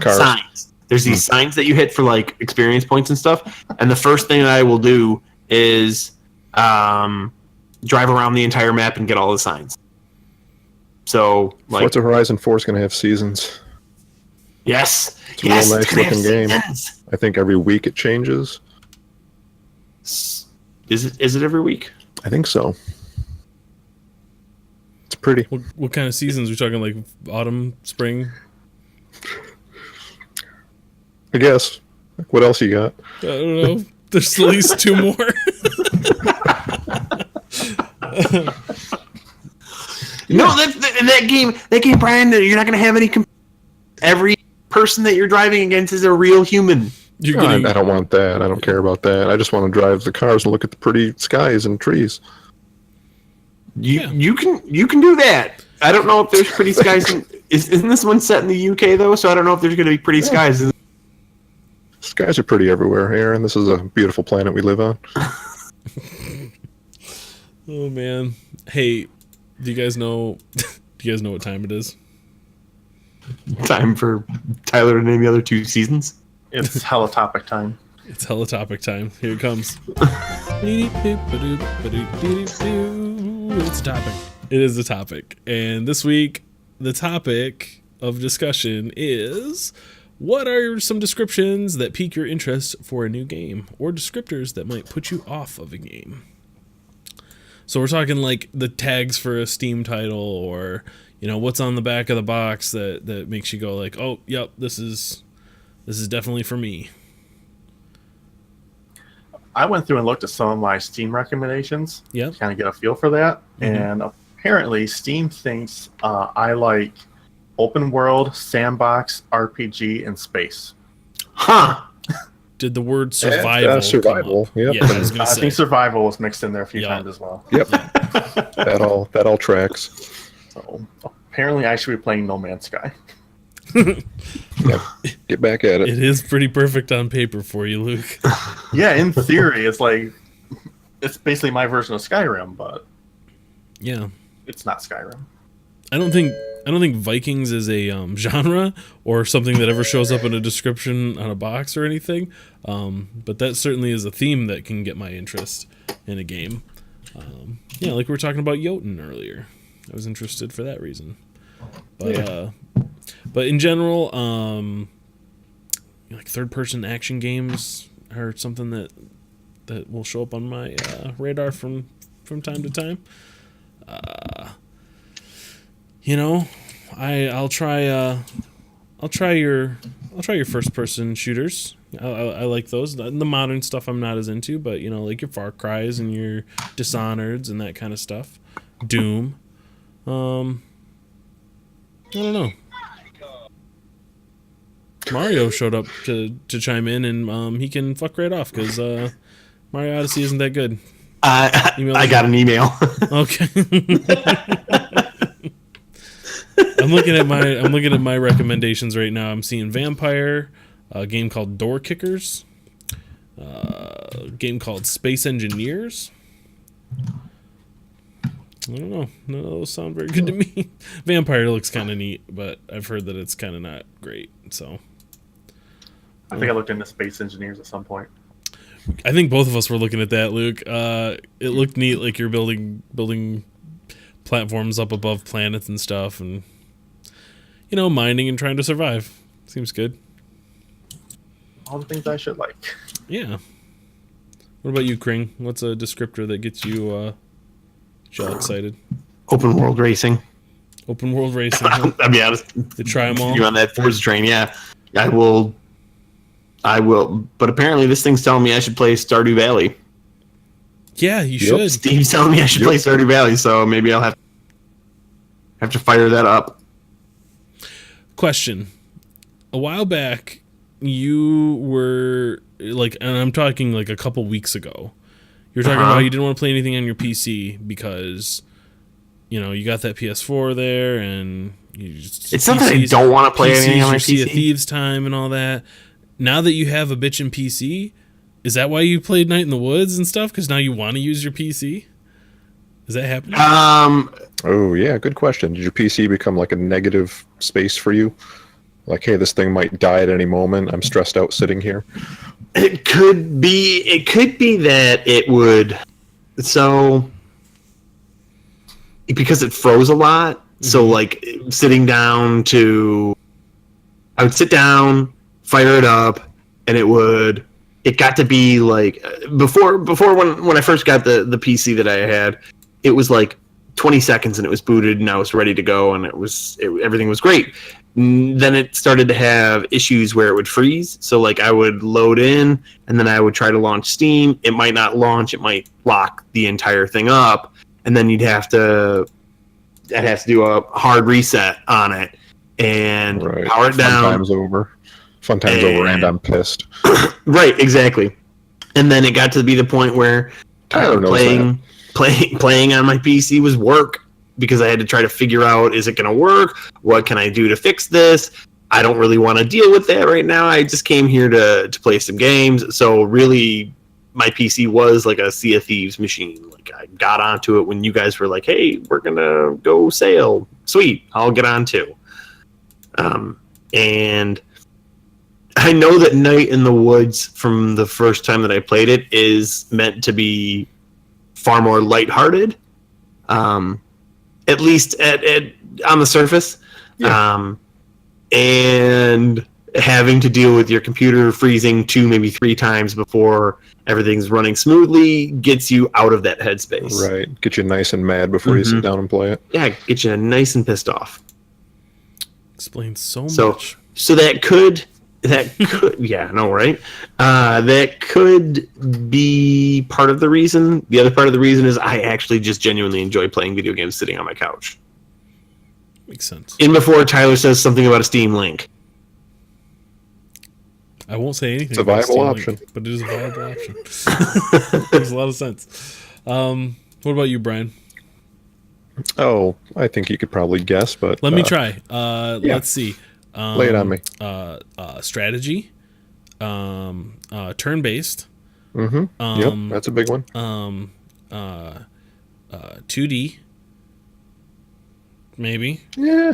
signs. There's these signs that you hit for, like, experience points and stuff. And the first thing that I will do is drive around the entire map and get all the signs. So, like, Forza Horizon 4 is going to have seasons. yes, It's a real nice it's gonna have looking game. seasons. I think every week it changes. Is it every week? I think so. It's pretty. What kind of seasons? We're talking like autumn, spring? I guess. What else you got? I don't know. There's at least 2 more. No, that game, Brian. You're not going to have any. Every person that you're driving against is a real human. I don't want that. I don't care about that. I just want to drive the cars and look at the pretty skies and trees. You can do that. I don't know if there's pretty skies. Isn't this one set in the UK though? So I don't know if there's going to be pretty skies. Skies are pretty everywhere, Aaron. This is a beautiful planet we live on. Oh man. Hey, do you guys know what time it is? Time for Tyler to name the other 2 seasons. It's hella topic time. It's hella topic time. Here it comes. It's a topic. It is a topic. And this week, the topic of discussion is: what are some descriptions that pique your interest for a new game, or descriptors that might put you off of a game? So we're talking like the tags for a Steam title, or what's on the back of the box that makes you go like, oh, yep, this is definitely for me. I went through and looked at some of my Steam recommendations. Yeah. Kind of get a feel for that. Mm-hmm. And apparently Steam thinks I like open world, sandbox, RPG, and space. Huh. Did the word survival survival, come up? yep. Yeah, I was gonna I say. think survival was mixed in there a few Yeah. times as well. Yep. that all tracks. So apparently I should be playing No Man's Sky. Yep. Get back at it. It is pretty perfect on paper for you, Luke. Yeah, in theory, it's basically my version of Skyrim, but Yeah. it's not Skyrim. I don't think Vikings is a genre or something that ever shows up in a description on a box or anything, but that certainly is a theme that can get my interest in a game. Yeah, like we were talking about Jotun earlier. I was interested for that reason. But in general, like third-person action games are something that will show up on my radar from time to time. I'll try your first-person shooters. I like those. The modern stuff I'm not as into, but like your Far Cry's and your Dishonored's and that kind of stuff. Doom. I don't know. Mario showed up to chime in, and he can fuck right off because Mario Odyssey isn't that good. I got an email. Okay. I'm looking at my recommendations right now. I'm seeing Vampire, a game called Door Kickers, a game called Space Engineers. I don't know. None of those sound very good to me. Vampire looks kind of neat, but I've heard that it's kind of not great. So I think I looked into Space Engineers at some point. I think both of us were looking at that, Luke. It looked neat, like you're building platforms up above planets and stuff, and mining and trying to survive. Seems good. All the things I should like. Yeah. What about you, Kring? What's a descriptor that gets you all excited? Open world racing. Open world racing. Huh? I'll be honest. To try them all. You on that Forza train? Yeah, I will. But apparently, this thing's telling me I should play Stardew Valley. Yeah, you should. Steve's telling me I should play Stardew Valley, so maybe I'll have to fire that up. Question. A while back, you were like, and I'm talking like a couple weeks ago, you were talking about you didn't want to play anything on your PC because, you got that PS4 there, and it's not that I don't want to play anything on my PC. Sea of Thieves time and all that. Now that you have a bitchin' PC, is that why you played Night in the Woods and stuff? Because now you want to use your PC? Is that happening? Oh, yeah, good question. Did your PC become like a negative space for you? Like, hey, this thing might die at any moment. I'm stressed out sitting here. It could be that it would. So, because it froze a lot, so like sitting down I would sit down, fire it up, and it got to be like before when I first got the PC that I had, it was like 20 seconds and it was booted and I was ready to go and everything was great. Then it started to have issues where it would freeze. So like I would load in and then I would try to launch Steam. It might not launch. It might lock the entire thing up. And then I'd have to do a hard reset on it and power it down. Fun times over and I'm pissed. Right, exactly. And then it got to be the point where playing on my PC was work because I had to try to figure out, is it going to work? What can I do to fix this? I don't really want to deal with that right now. I just came here to play some games. So really, my PC was like a Sea of Thieves machine. Like I got onto it when you guys were like, hey, we're going to go sail. Sweet, I'll get on too. And I know that Night in the Woods from the first time that I played it is meant to be far more lighthearted, at least on the surface. Yeah. And having to deal with your computer freezing 2, maybe 3 times before everything's running smoothly gets you out of that headspace. Right. Get you nice and mad before you sit down and play it. Yeah, get you nice and pissed off. Explains so much. So that could yeah, no, right? That could be part of the reason. The other part of the reason is I actually just genuinely enjoy playing video games sitting on my couch. Makes sense. In before Tyler says something about a Steam Link. I won't say anything. It's a viable option. Link, but it is a viable option. Makes a lot of sense. What about you, Brian? Oh, I think you could probably guess, but let me try. Let's see. Lay it on me. Strategy, turn-based. Yep, that's a big one. 2D, maybe. Yeah.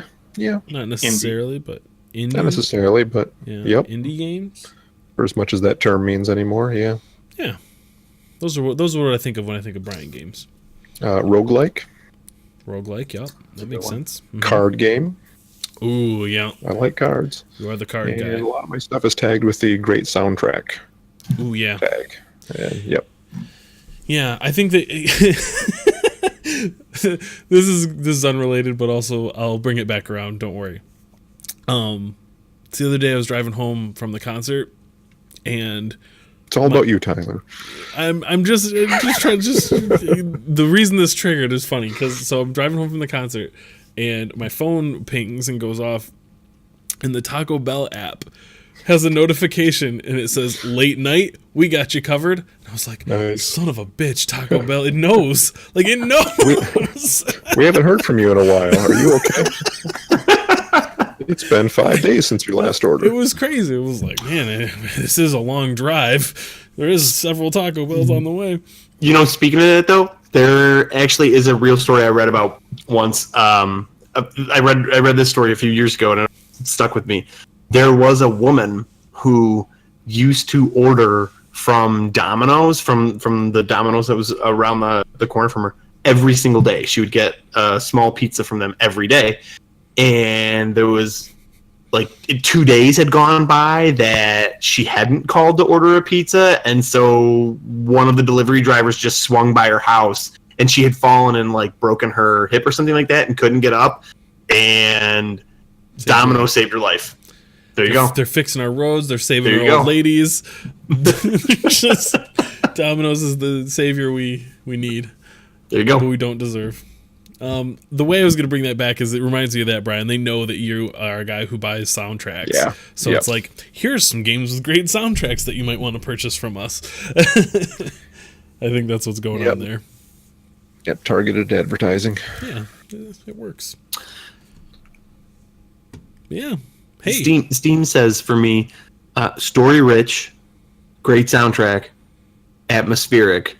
Not necessarily, but indie. Not necessarily, but yep. Indie games. For as much as that term means anymore, yeah. Yeah, those are what I think of when I think of Brian games. Roguelike. Roguelike, yep, that makes sense. Mm-hmm. Card game. Ooh, yeah. I like cards. You are the card and guy. A lot of my stuff is tagged with the great soundtrack. Ooh, yeah. Tag. And, yep. Yeah, I think that this is unrelated, but also I'll bring it back around. Don't worry. The other day I was driving home from the concert, and it's all about you, Tyler. I'm just trying. The reason this triggered is funny because I'm driving home from the concert. And my phone pings and goes off, and the Taco Bell app has a notification, and it says, late night, we got you covered. And I was like, nice. Son of a bitch, Taco Bell. It knows. Like, it knows. We haven't heard from you in a while. Are you okay? It's been 5 days since your last order. It was crazy. It was like, man, this is a long drive. There is several Taco Bells on the way. You know, speaking of that, though, there actually is a real story I read about once. I read this story a few years ago, and it stuck with me. There was a woman who used to order from Domino's, from the Domino's that was around the corner from her, every single day. She would get a small pizza from them every day. And there was, like, 2 days had gone by that she hadn't called to order a pizza, and so one of the delivery drivers just swung by her house, and she had fallen and, like, broken her hip or something like that and couldn't get up, and Domino saved her life. There you go. They're fixing our roads. They're saving our old ladies. Just, Domino's is the savior we need. There you go. But we don't deserve. The way I was going to bring that back is it reminds me of that, Brian. They know that you are a guy who buys soundtracks. Yeah. So it's like, here's some games with great soundtracks that you might want to purchase from us. I think that's what's going on there. Yep, targeted advertising. Yeah, it works. Yeah. Hey. Steam says for me, story rich, great soundtrack, atmospheric.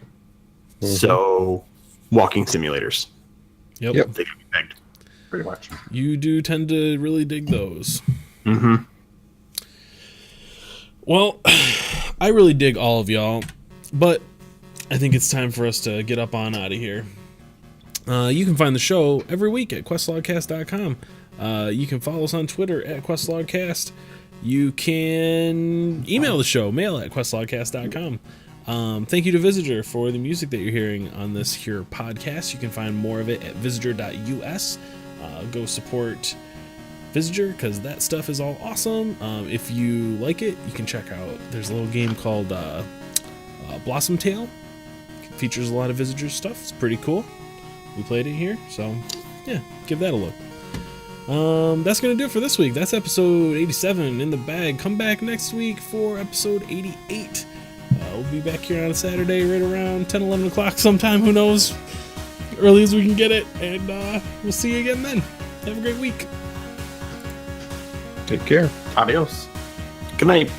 Mm-hmm. So, walking simulators. Yep. They can be begged. Pretty much. You do tend to really dig those. Mm-hmm. Well, I really dig all of y'all, but I think it's time for us to get up on out of here. You can find the show every week at questlogcast.com. You can follow us on Twitter at questlogcast. You can email the show, mail@questlogcast.com. Thank you to Visitor for the music that you're hearing on this here podcast. You can find more of it at visitor.us. Go support Visitor because that stuff is all awesome. If you like it, you can check out, there's a little game called Blossom Tale. It features a lot of Visitor stuff. It's pretty cool. We played it here, so yeah, give that a look. That's gonna do it for this week. That's episode 87 in the bag. Come back next week for episode 88. We'll be back here on a Saturday right around 10, 11 o'clock sometime. Who knows? Early as we can get it. And we'll see you again then. Have a great week. Take care. Adios. Good night.